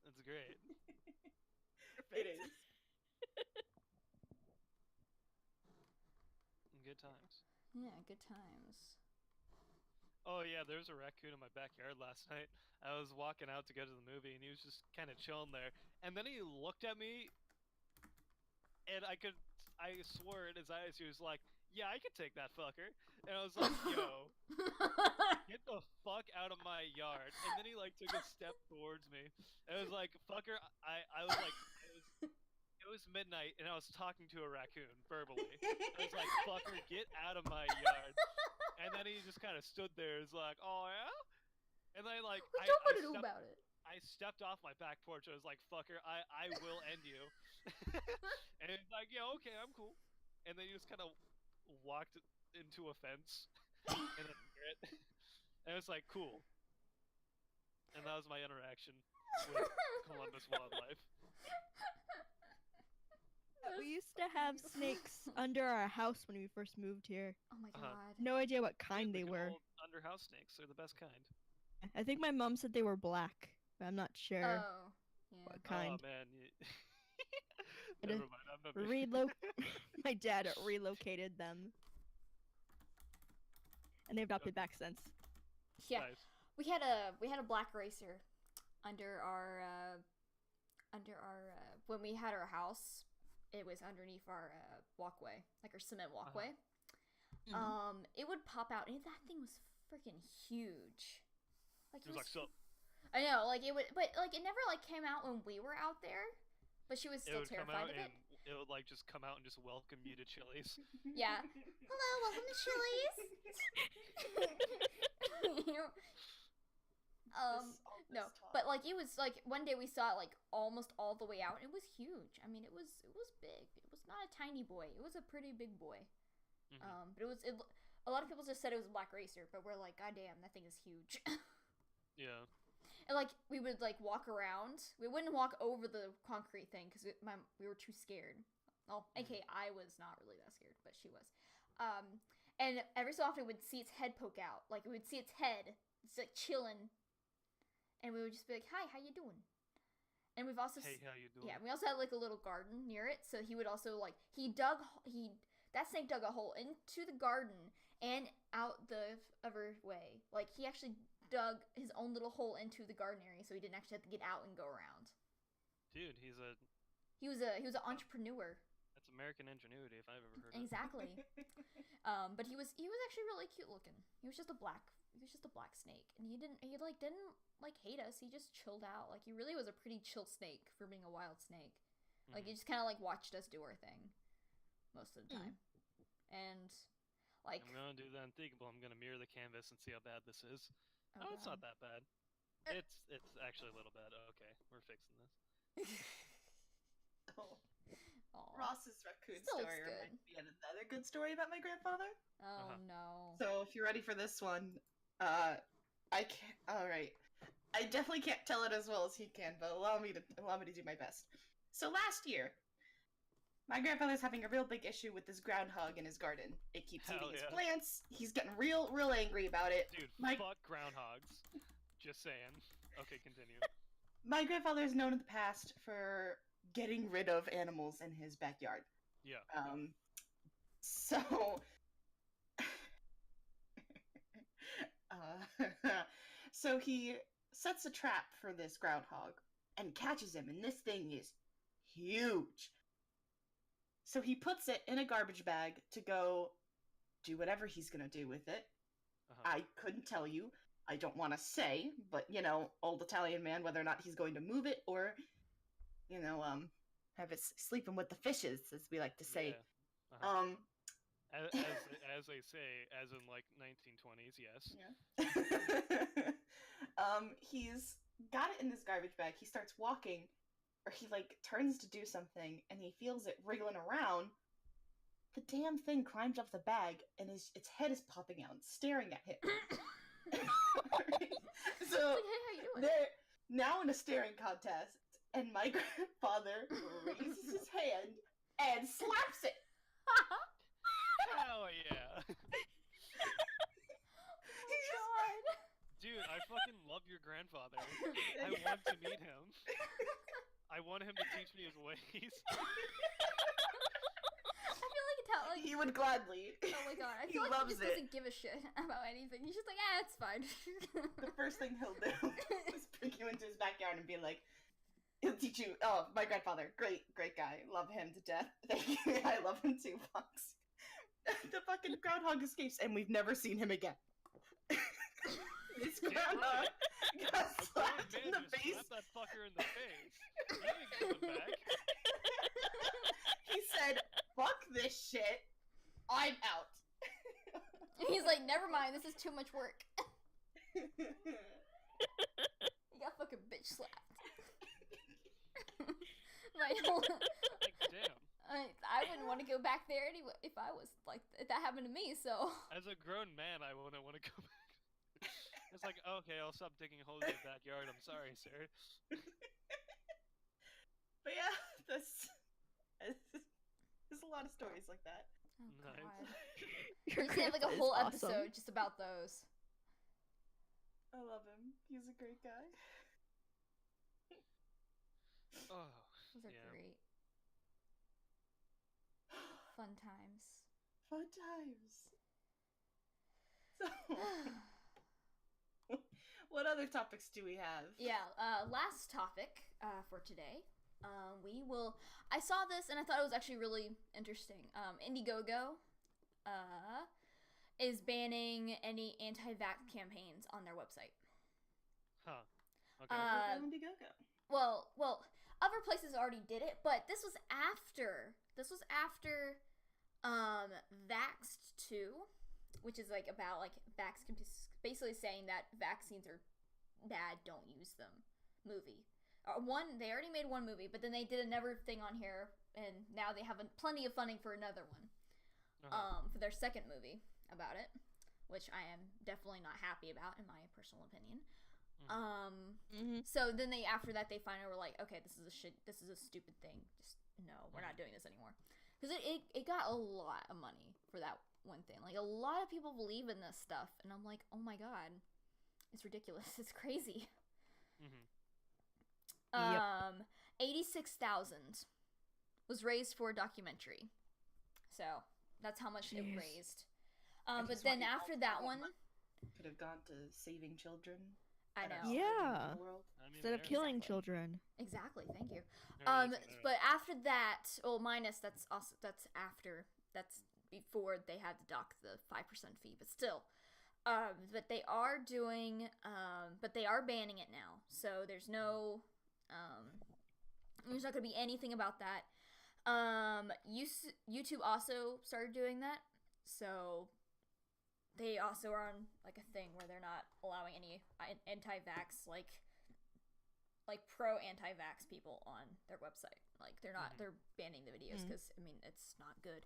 That's great. It is. Good times. Yeah, good times. Oh yeah, there was a raccoon in my backyard last night. I was walking out to go to the movie, and he was just kind of chilling there. And then he looked at me, and I swore in his eyes, he was like, "Yeah, I could take that fucker." And I was like, "Yo, get the fuck out of my yard!" And then he like took a step towards me. And I was like, "Fucker," I was like, it was midnight, and I was talking to a raccoon verbally. I was like, "Fucker, get out of my yard!" And then he just kind of stood there, is like, "Oh yeah," and then like What don't want to know about it? I stepped off my back porch. I was like, "Fucker, I will end you." And he's like, "Yeah, okay, I'm cool." And then he just kind of walked into a fence, and then it. And it was like, "Cool." And that was my interaction with Columbus wildlife. We used to have snakes under our house when we first moved here. Oh my god. No idea what kind they were. Underhouse snakes, they're the best kind. I think my mom said they were black, but I'm not sure Oh, yeah. what kind. Oh man, I never didn't mind. My dad relocated them, and they've not been back since. Yeah. Nice. We had a black racer under our when we had our house. It was underneath our walkway, like our cement walkway. It would pop out, and that thing was freaking huge. Like It was like, so I know, like it would, but like it never like came out when we were out there. But she was it still would come terrified out of it. and it would like just come out and just welcome you to Chili's. Yeah. Hello, welcome to Chili's. No, but like it was like one day we saw it like almost all the way out, and it was huge. I mean, it was big. It was not a tiny boy. It was a pretty big boy. But a lot of people just said it was a black racer, but we're like, God damn, that thing is huge. Yeah. And like we would like walk around. We wouldn't walk over the concrete thing because we were too scared. Well, aka I was not really that scared, but she was. And every so often we'd see its head poke out. Like we would see its head, it's like chilling, and we would just be like, "Hi, how you doing?" And we've also Hey, how you doing? yeah, we also had like a little garden near it, so he would also like that snake dug a hole into the garden and out the other way. Like he actually dug his own little hole into the garden area, so he didn't actually have to get out and go around. Dude, he was an entrepreneur. That's American ingenuity if I've ever heard Exactly. But he was actually really cute looking. He was just a black snake, and he didn't hate us. He just chilled out. Like he really was a pretty chill snake for being a wild snake. Like he just kind of like watched us do our thing most of the time. And like I'm gonna do the unthinkable. I'm gonna mirror the canvas and see how bad this is. Oh, It's God. not that bad. It's actually a little bad. Okay, we're fixing this. Aw. Ross's raccoon Still looks story good. reminds me of another good story about my grandfather. Oh no. So if you're ready for this one, I can't. All right, I definitely can't tell it as well as he can, but allow me to do my best. So last year, my grandfather's having a real big issue with this groundhog in his garden. It keeps Hell eating his yeah. plants. He's getting real angry about it. Dude, My- fuck groundhogs. Just saying. Okay, continue. My grandfather is known in the past for getting rid of animals in his backyard. Yeah. So so he sets a trap for this groundhog and catches him, and this thing is huge. So he puts it in a garbage bag to go do whatever he's gonna do with it. I couldn't tell you. I don't want to say, but you know, old Italian man, whether or not he's going to move it or, you know, have it sleeping with the fishes, as we like to say. Yeah. As they say, as in like 1920s, yes. Yeah. He's got it in this garbage bag. He starts walking, or he like turns to do something, and he feels it wriggling around. The damn thing climbs up the bag, and its head is popping out, and staring at him. So Like, hey, how you doing? they're now in a staring contest, and my grandfather raises his hand and slaps it. Hell yeah. Dude, I fucking love your grandfather. I want to meet him. I want him to teach me his ways. I feel like it's how like He would gladly. He Oh my god, I he feel like loves he just it. doesn't give a shit about anything. He's just like, it's fine. The first thing he'll do is bring you into his backyard and be like, he'll teach you. Oh, my grandfather, great guy, love him to death. Thank you. I love him too, Fox. The fucking groundhog escapes, and we've never seen him again. This groundhog got slapped in the face. Slap that fucker in the face. He ain't coming back. He said, "Fuck this shit. I'm out." He's like, never mind, this is too much work. You got fucking bitch slapped. Like, Like, damn. I wouldn't want to go back there anyway if I was like if that happened to me. So As a grown man, I wouldn't want to go back. It's like, okay, I'll stop digging holes in your backyard. I'm sorry, sir. But yeah, there's a lot of stories like that. oh Nice. god, Your we could have like a grandpa is whole awesome. episode just about those. I love him. He's a great guy. Oh, Those are yeah. great. Fun times. Fun times. So, what other topics do we have? Yeah, last topic for today. I saw this and I thought it was actually really interesting. Indiegogo is banning any anti-vax campaigns on their website. Huh. Okay. Indiegogo. Well, other places already did it, but this was after Vaxxed 2, which is like about like basically saying that vaccines are bad, don't use them movie. They already made one movie, but then they did another thing on here, and now they have plenty of funding for another one. For their second movie about it, which I am definitely not happy about in my personal opinion. So then after that they finally were like, okay, this is a stupid thing. Just no, we're not doing this anymore. Because it got a lot of money for that one thing. Like a lot of people believe in this stuff, and I'm like, oh my god, it's ridiculous. It's crazy. 86,000 was raised for a documentary. So that's how much it Jeez. raised. But then after that one, could have gone to saving children. I know. Yeah. The world. I mean, Instead of there's- killing Exactly. children. Exactly. Thank you. there is that. But after that, well, minus that's before they had to dock the 5% fee, but still. But they are doing, but they are banning it now. So there's no, there's not gonna be anything about that. YouTube also started doing that, so they also are on like a thing where they're not allowing any anti-vax like pro anti-vax people on their website. Like they're not they're banning the videos because I mean it's not good.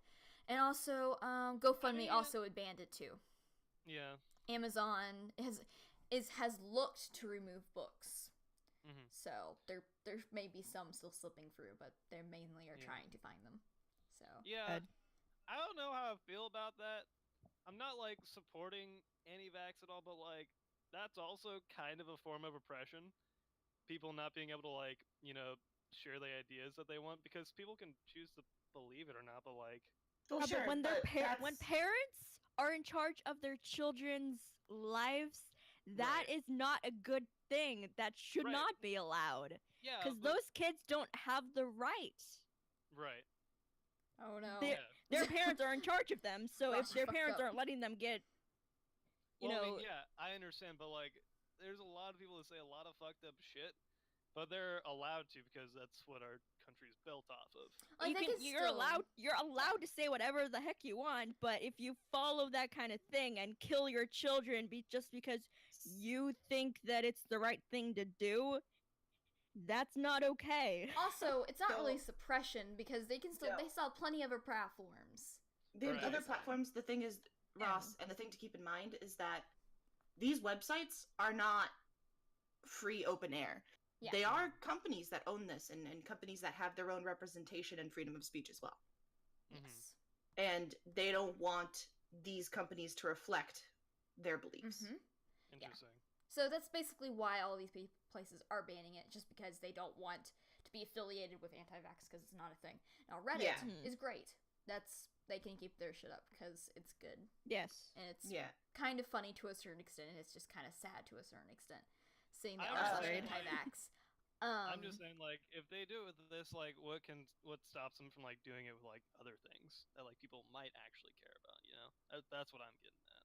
And also GoFundMe also banned it too. Yeah. Amazon has looked to remove books. So there may be some still slipping through, but they mainly are trying to find them. So Yeah. I don't know how I feel about that. I'm not like supporting anti-vax at all, but like that's also kind of a form of oppression. People not being able to like, share the ideas that they want, because people can choose to believe it or not, but like Well, But when when that's- parents are in charge of their children's lives, that Right. is not a good thing. That should Right. not be allowed. yeah, Because but- those kids don't have the right. right. oh no. They're- Their parents are in charge of them, so Well, if their fucked parents up. aren't letting them get, you Well, I know, mean, yeah, I understand, but like there's a lot of people that say a lot of fucked up shit, but they're allowed to because that's what our country's built off of. Like, they can you're still- allowed to say whatever the heck you want, but if you follow that kind of thing and kill your children just because you think that it's the right thing to do, that's not okay. Also, it's not So- really suppression because they can still No. they sell plenty of other platforms. The Right. other platforms, the thing is, Ross, and the thing to keep in mind is that these websites are not free open air. Yeah. They are companies that own this, and companies that have their own representation and freedom of speech as well. Yes. And they don't want these companies to reflect their beliefs. Interesting. So that's basically why all these places are banning it, just because they don't want to be affiliated with anti-vax because it's not a thing. Now Reddit Yeah. is great. That's they can keep their shit up because it's good. Yes. And it's kind of funny to a certain extent, and it's just kind of sad to a certain extent. Seeing the I'm other saying, anti-vax. I'm just saying, like, if they do it with this, like, what stops them from, like, doing it with, like, other things that, like, people might actually care about, you know? That's what I'm getting at.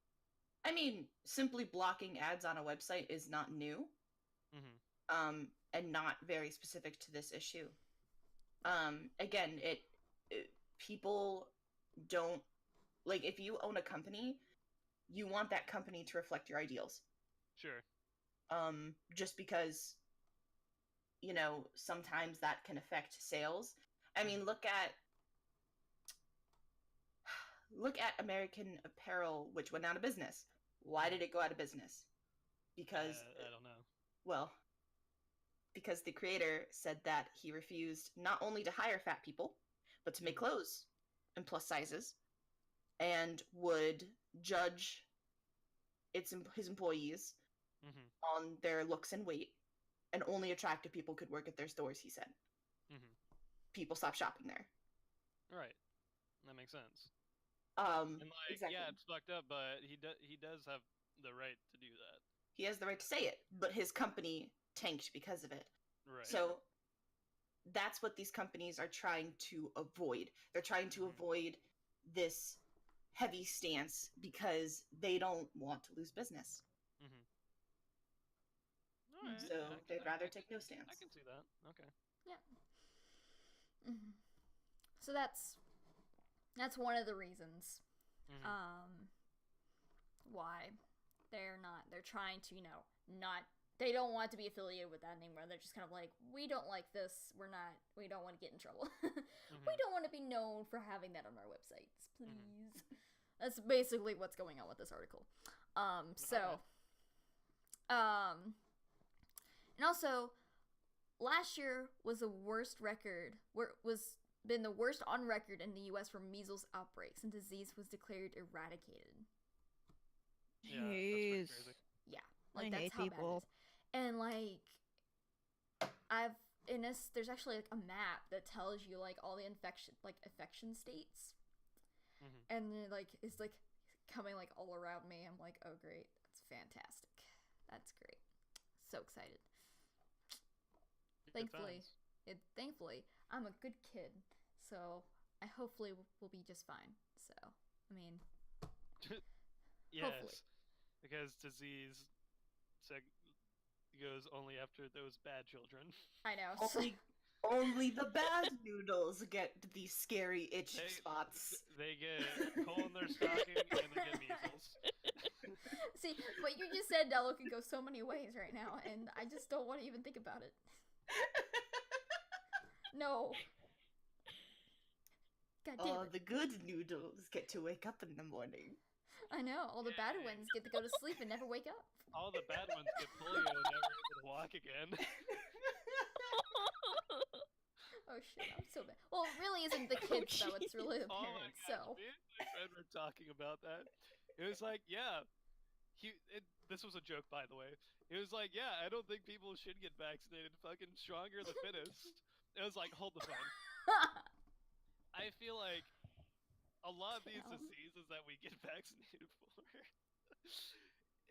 I mean, simply blocking ads on a website is not new. And not very specific to this issue. Again, people don't, like, if you own a company, you want that company to reflect your ideals. Sure. Just because, you know, sometimes that can affect sales. I mean, look at American Apparel, which went out of business. Why did it go out of business? Because I don't know. Well, because the creator said that he refused not only to hire fat people, but to make clothes in plus sizes, and would judge his employees on their looks and weight, and only attractive people could work at their stores, he said. People stopped shopping there. Right. That makes sense. And like, exactly. Yeah, it's fucked up, but he does have the right to do that. He has the right to say it, but his company tanked because of it. Right. So that's what these companies are trying to avoid. They're trying to avoid this heavy stance because they don't want to lose business. Right. So they'd rather take no stance. I can see that. Okay. Yeah. So that's one of the reasons why they're trying to, you know, they don't want to be affiliated with that anymore. They're just kind of like, we don't like this. We don't want to get in trouble. We don't want to be known for having that on our websites, please. That's basically what's going on with this article. And also, last year was the worst record, been the worst on record in the U.S. for measles outbreaks, and disease was declared eradicated. Yeah, that's pretty crazy. Yeah, like, I that's hate how people. bad it is. And, like, there's actually, like, a map that tells you, like, all the infection states. And then, like, it's, like, coming, like, all around me. I'm like, oh, great. That's fantastic. That's great. So excited. Thankfully, I'm a good kid. So, I hopefully will be just fine. So, I mean... Yes. Hopefully. Because disease goes only after those bad children. I know. Only the bad noodles get these scary itch spots. They get hole in their stocking and they get measles. See, what you just said, Dello, can go so many ways right now, and I just don't want to even think about it. No. God damn it. The good noodles get to wake up in the morning. I know. All the bad ones get to go to sleep and never wake up. All the bad ones get polio and never able to walk again. Oh shit, I'm so bad. Well, it really isn't the kids though, it's really the Oh parents, my gosh, so. me and my friend were talking about that. It was like, yeah. This was a joke, by the way. It was like, yeah, I don't think people should get vaccinated. Fucking stronger the fittest. It was like, hold the phone. I feel like a lot of these diseases that we get vaccinated for,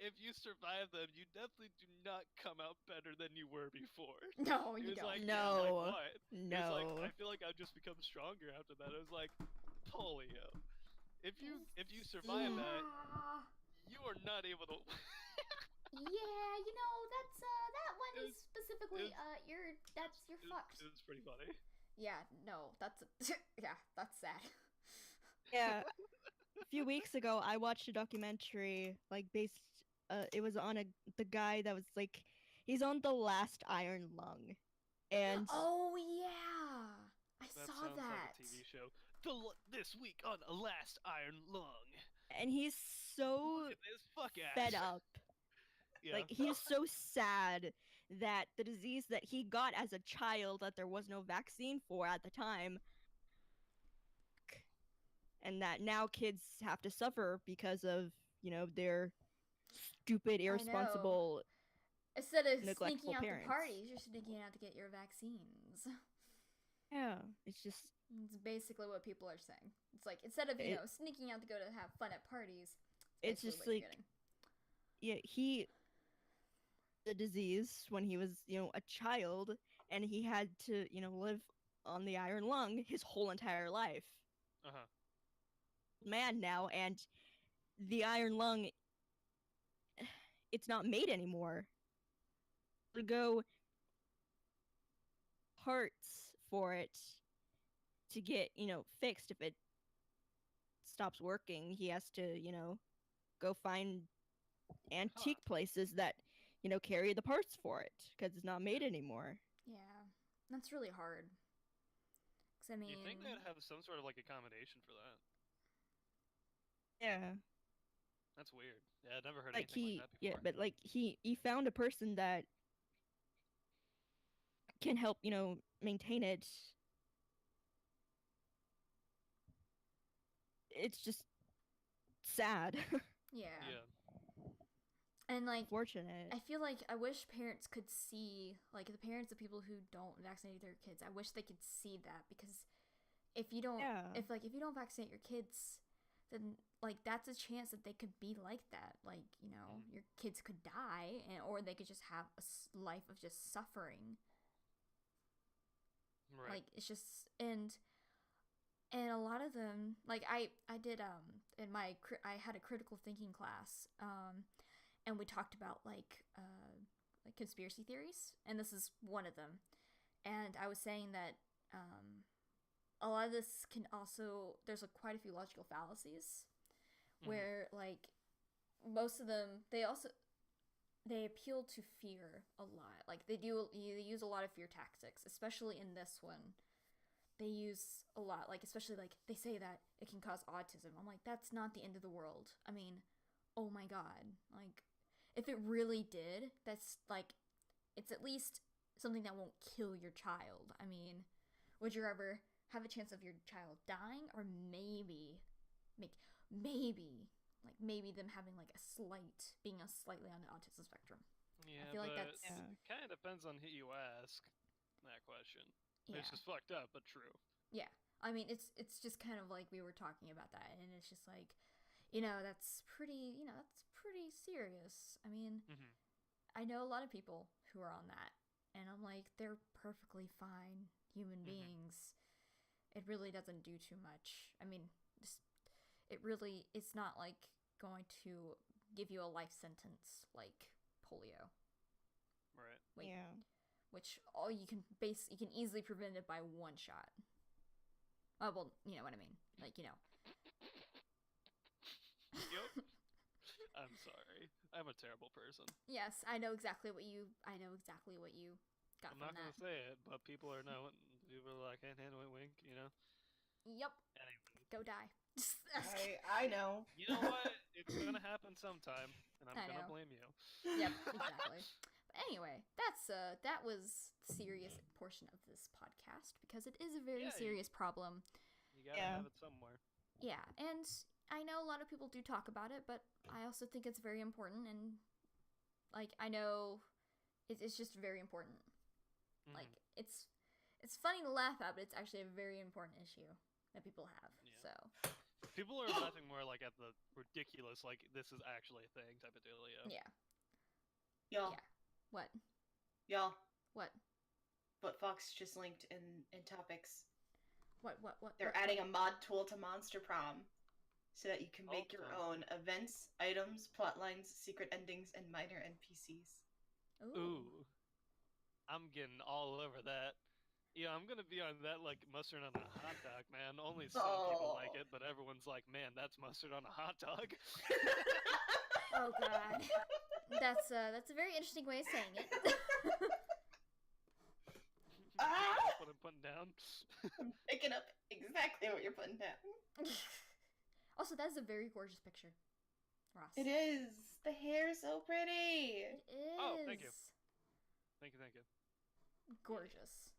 if you survive them, you definitely do not come out better than you were before. No, you don't. Like, no. Like, what? No. It was like, I feel like I've just become stronger after that. It was like, polio. If you survive that, you are not able to... Yeah, you know, that's that one is specifically you're fucked. It was pretty funny. Yeah, no, that's that's sad. Yeah. A few weeks ago, I watched a documentary, like, based, it was on the guy that was, like, he's on the last iron lung. And... Oh, yeah! I saw sounds that. Like a TV show. This week on A Last Iron Lung. And he's so Look at this fuck ass. fed up. Yeah. Like, he's so sad that the disease that he got as a child that there was no vaccine for at the time, and that now kids have to suffer because of, you know, their stupid, irresponsible, instead of neglectful sneaking out parents. to parties, you're sneaking out to get your vaccines. Yeah, it's just It's basically what people are saying. It's like, instead of, sneaking out to go to have fun at parties, it's basically just what you're like, getting. yeah, the disease when he was, a child, and he had to, live on the iron lung his whole entire life. Uh-huh. Man now, and the iron lung, it's not made anymore. To go parts for it to get, fixed. If it stops working, he has to, go find antique places that, carry the parts for it because it's not made anymore. Yeah, that's really hard. 'Cause, I mean, you think they'd have some sort of like accommodation for that? Yeah. That's weird. Yeah, I'd never heard Like anything like that before. yeah, but like he found a person that can help, maintain it. It's just sad. yeah. Yeah. And like, Fortunate. I feel like I wish parents could see, like, the parents of people who don't vaccinate their kids. I wish they could see that, because if you don't, if you don't vaccinate your kids, then like that's a chance that they could be like that. Like, your kids could die, or they could just have a life of just suffering. Right. Like, it's just, and a lot of them, like, I did in my I had a critical thinking class, and we talked about like conspiracy theories, and this is one of them. And I was saying that a lot of this can also, there's like quite a few logical fallacies where like most of them, they appeal to fear a lot. Like they use a lot of fear tactics, especially in this one. They use a lot, like, especially like they say that it can cause autism. I'm like, that's not the end of the world. I mean, oh my god, like, if it really did, that's like, it's at least something that won't kill your child. I mean, would you ever have a chance of your child dying, or maybe them having like being slightly on the autism spectrum? Yeah, I feel like that's kind of depends on who you ask that question. Yeah. It's just fucked up, but true. Yeah, I mean, it's just kind of like we were talking about that, and it's just like, that's pretty serious. I mean, I know a lot of people who are on that, and I'm like, they're perfectly fine human beings. It really doesn't do too much. I mean, it's not like going to give you a life sentence like polio. Right. Yeah. Which you can easily prevent it by one shot. Oh, well, you know what I mean. Like, Yup. I'm sorry. I'm a terrible person. Yes, I know exactly what you got from that. I'm not gonna say it, but people are knowing. People are like, hand, wink, Yep. Anyway. Go die. I know. You know what? It's gonna happen sometime, and I'm gonna blame you. Yep, exactly. But anyway, that was the serious portion of this podcast, because it is a very serious problem. You gotta have it somewhere. Yeah, and I know a lot of people do talk about it, but I also think it's very important, and like, I know it's just very important. Like, it's funny to laugh at, but it's actually a very important issue that people have. So people are laughing more like at the ridiculous, like, this is actually a thing type of dealio. Yeah. Y'all. Yeah. What? Y'all. What? But Fox just linked in topics. What? They're adding a mod tool to Monster Prom, so that you can make your own events, items, plot lines, secret endings, and minor NPCs. Ooh. I'm getting all over that. Yeah, I'm gonna be on that like mustard on a hot dog, man. Only some people like it, but everyone's like, man, that's mustard on a hot dog. Oh god. That's a very interesting way of saying it. That's what I'm putting down. I'm picking up exactly what you're putting down. Also, that is a very gorgeous picture, Ross. It is. The hair is so pretty. It is. Oh, thank you. Thank you. Gorgeous.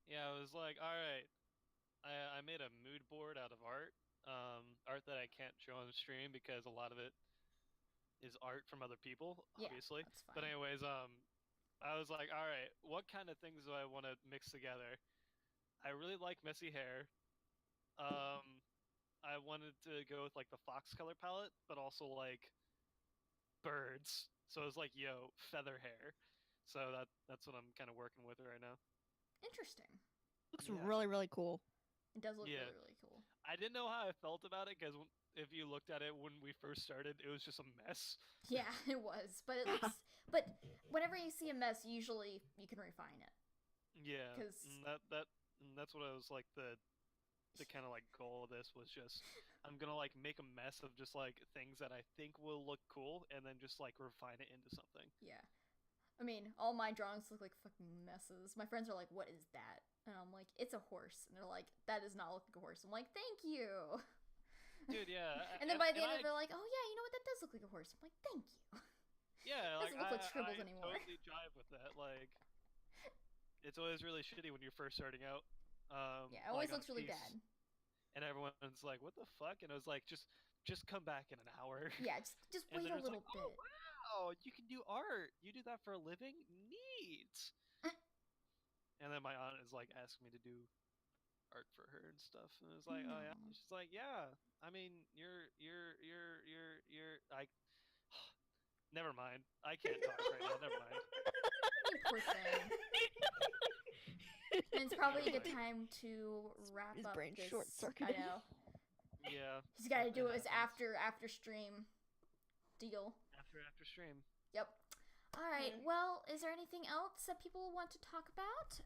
Yeah, I was like, all right. I made a mood board out of art. Art that I can't show on the stream because a lot of it is art from other people, obviously. That's fine. But anyways, I was like, all right, what kind of things do I want to mix together? I really like messy hair. I wanted to go with like the fox color palette, but also like birds. So it was like, yo, feather hair. So that's what I'm kind of working with right now. Interesting. Looks Yeah. really, really cool. It does look Yeah. really, really cool. I didn't know how I felt about it because if you looked at it when we first started, it was just a mess. Yeah, it was. But it looks. But whenever you see a mess, usually you can refine it. Yeah, 'Cause- and that's what I was like the kind of like goal of this was just I'm gonna like make a mess of just like things that I think will look cool and then just like refine it into something. Yeah. I mean, all my drawings look like fucking messes. My friends are like, "What is that?" And I'm like, "It's a horse." And they're like, "That does not look like a horse." I'm like, "Thank you." Dude, yeah. And then by the end of it, they're like, "Oh yeah, you know what? That does look like a horse." I'm like, "Thank you." Yeah, like Doesn't look like scribbles I anymore. totally jive with that. Like, it's always really shitty when you're first starting out. Yeah, it always like, on looks a really piece, bad. And everyone's like, "What the fuck?" And I was like, "Just come back in an hour." Yeah, just And wait then a it's little like, bit. "Oh wow, you can do art. You do that for a living? Neat." And then my aunt is like asking me to do art for her and stuff, and I was like, "Oh yeah." No. She's like, "Yeah. I mean, you're I." Never mind. I can't talk right now. Never mind. You poor thing. And it's probably a good time to wrap His up brain this. short-circuited. I know. Yeah. He's got to do It his happens. after stream deal. After stream. Yep. All right. Mhm. Well, is there anything else that people want to talk about?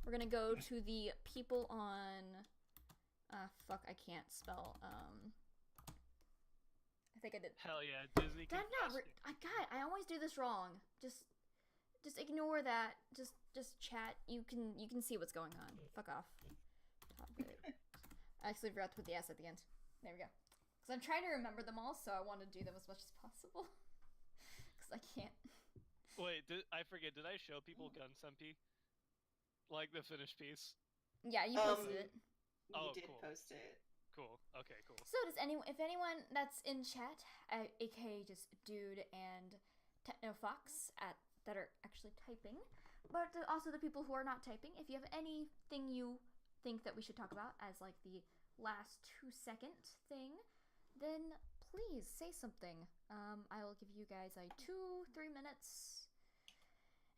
We're gonna go to the people on. Fuck, I can't spell. I think I did. Hell yeah, Disney. I'm not. I always do this wrong. Just ignore that. Just chat. You can see what's going on. Fuck off. Topic. I actually forgot to put the S at the end. There we go. Because I'm trying to remember them all, so I want to do them as much as possible. Because I can't. Wait, I forget. Did I show people Gun Senpai? Like the finished piece? Yeah, you posted it. You Oh, did cool. post it. Cool. Okay, cool. So does anyone? If anyone that's in chat, aka just Dude and TechnoFox that are actually typing, but also the people who are not typing, if you have anything you think that we should talk about as like the last 2-second thing, then please say something. I will give you guys like 2-3 minutes,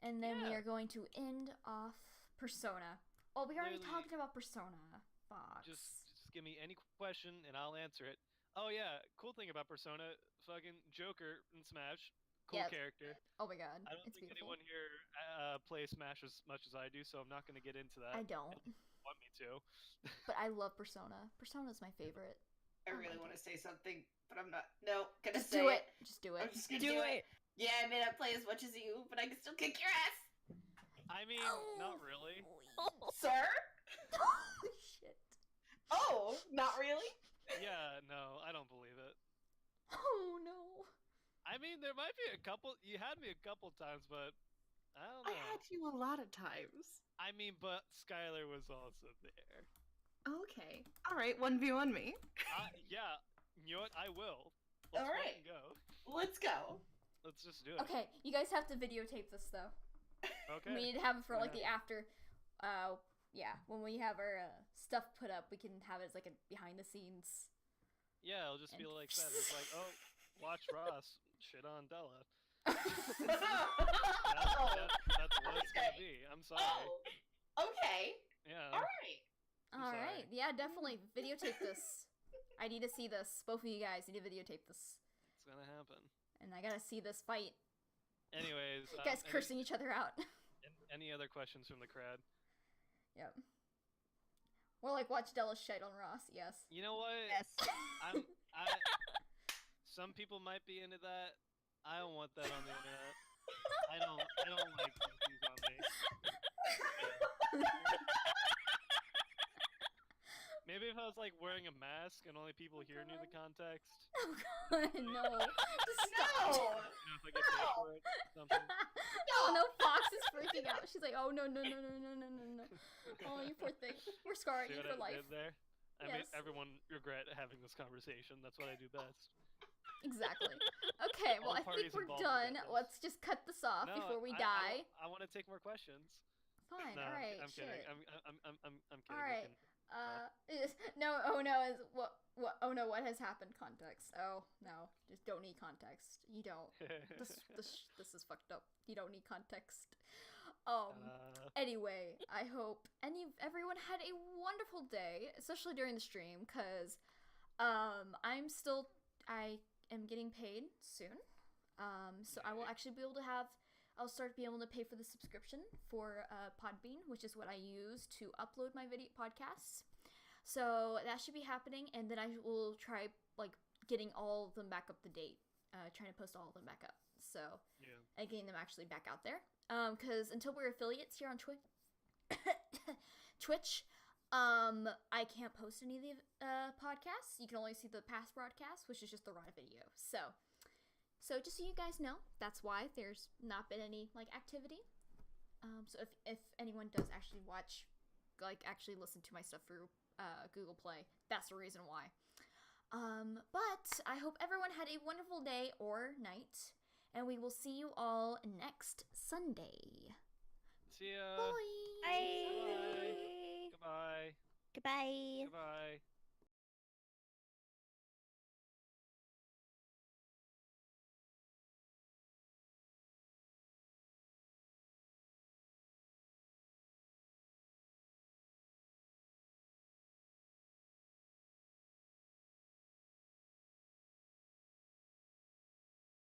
and then we Yeah. are going to end off Persona. Oh, we already Literally- talked about Persona. Fox. Just give me any question and I'll answer it. Oh yeah, cool thing about Persona, fucking Joker in Smash, cool Yep. character. Oh my god, I don't it's think beautiful. anyone here plays Smash as much as I do, so I'm not gonna get into that. I don't, unless you want me to. but I love Persona. Persona's my favorite. I Oh really my want to say something, but I'm not. No, gonna Just say do it. Just do I'm it. just gonna Do it. Yeah, I may not play as much as you, but I can still kick your ass, I mean, not really. sir. Holy shit. Oh, not really. Yeah, no, I don't believe it. Oh no. I mean, there might be a couple. You had me a couple times, but I don't I know. had you a lot of times. I mean, but Skylar was also there. Okay. All right. 1v1 me. Yeah, you know what? I will. Let's All right. fucking go. Let's go. Let's just do it. Okay, you guys have to videotape this though. Okay. We need to have it for like the Yeah. after. Yeah, when we have our stuff put up, we can have it as like a behind the scenes. Yeah, it'll just be And- like that. It's like, oh, watch Ross shit on Della. Oh, That's what it's gonna Okay. be. I'm sorry. oh, okay. Yeah. All right. I'm All sorry. right, yeah, definitely videotape this. I need to see this. Both of you guys need to videotape this, It's gonna happen. and I gotta see this fight. Anyways, You guys cursing each other out. any other questions from the crowd? Yep. Or like watch Della shite on Ross. Yes. You know what? Yes. Some people might be into that. I don't want that on the internet. I don't like things on me. Maybe if I was like wearing a mask and only people here knew the context. Oh god, no. Just stop. No. You know, if I get paid for it or something. Oh no, Fox is freaking out. She's like, oh no. Oh, you poor thing. We're scarring See you what for I life. did there? I made Yes. everyone regret having this conversation. That's what I do best. Exactly. Okay, well, All I think parties we're involved regret done. this. Let's just cut this off before we die. I want to take more questions. Fine. No, All right. I'm shit. kidding. I'm kidding. All We right. can- No. Oh no. Is what? Oh no. What has happened? Context. Oh no. Just don't need context. You don't. This is fucked up. You don't need context. Anyway, I hope everyone had a wonderful day, especially during the stream, because I am getting paid soon. So I will actually be able to I'll start being able to pay for the subscription for Podbean, which is what I use to upload my video podcasts. So that should be happening, and then I will try like getting all of them back up to date, trying to post all of them back up. So and getting them actually back out there. Because until we're affiliates here on Twitch, I can't post any of the podcasts. You can only see the past broadcasts, which is just the raw video. So just so you guys know, that's why there's not been any like activity. So if anyone does actually watch, like actually listen to my stuff through Google Play, that's the reason why. But I hope everyone had a wonderful day or night, and we will see you all next Sunday. See ya. Bye. Bye. Goodbye. Goodbye. Goodbye.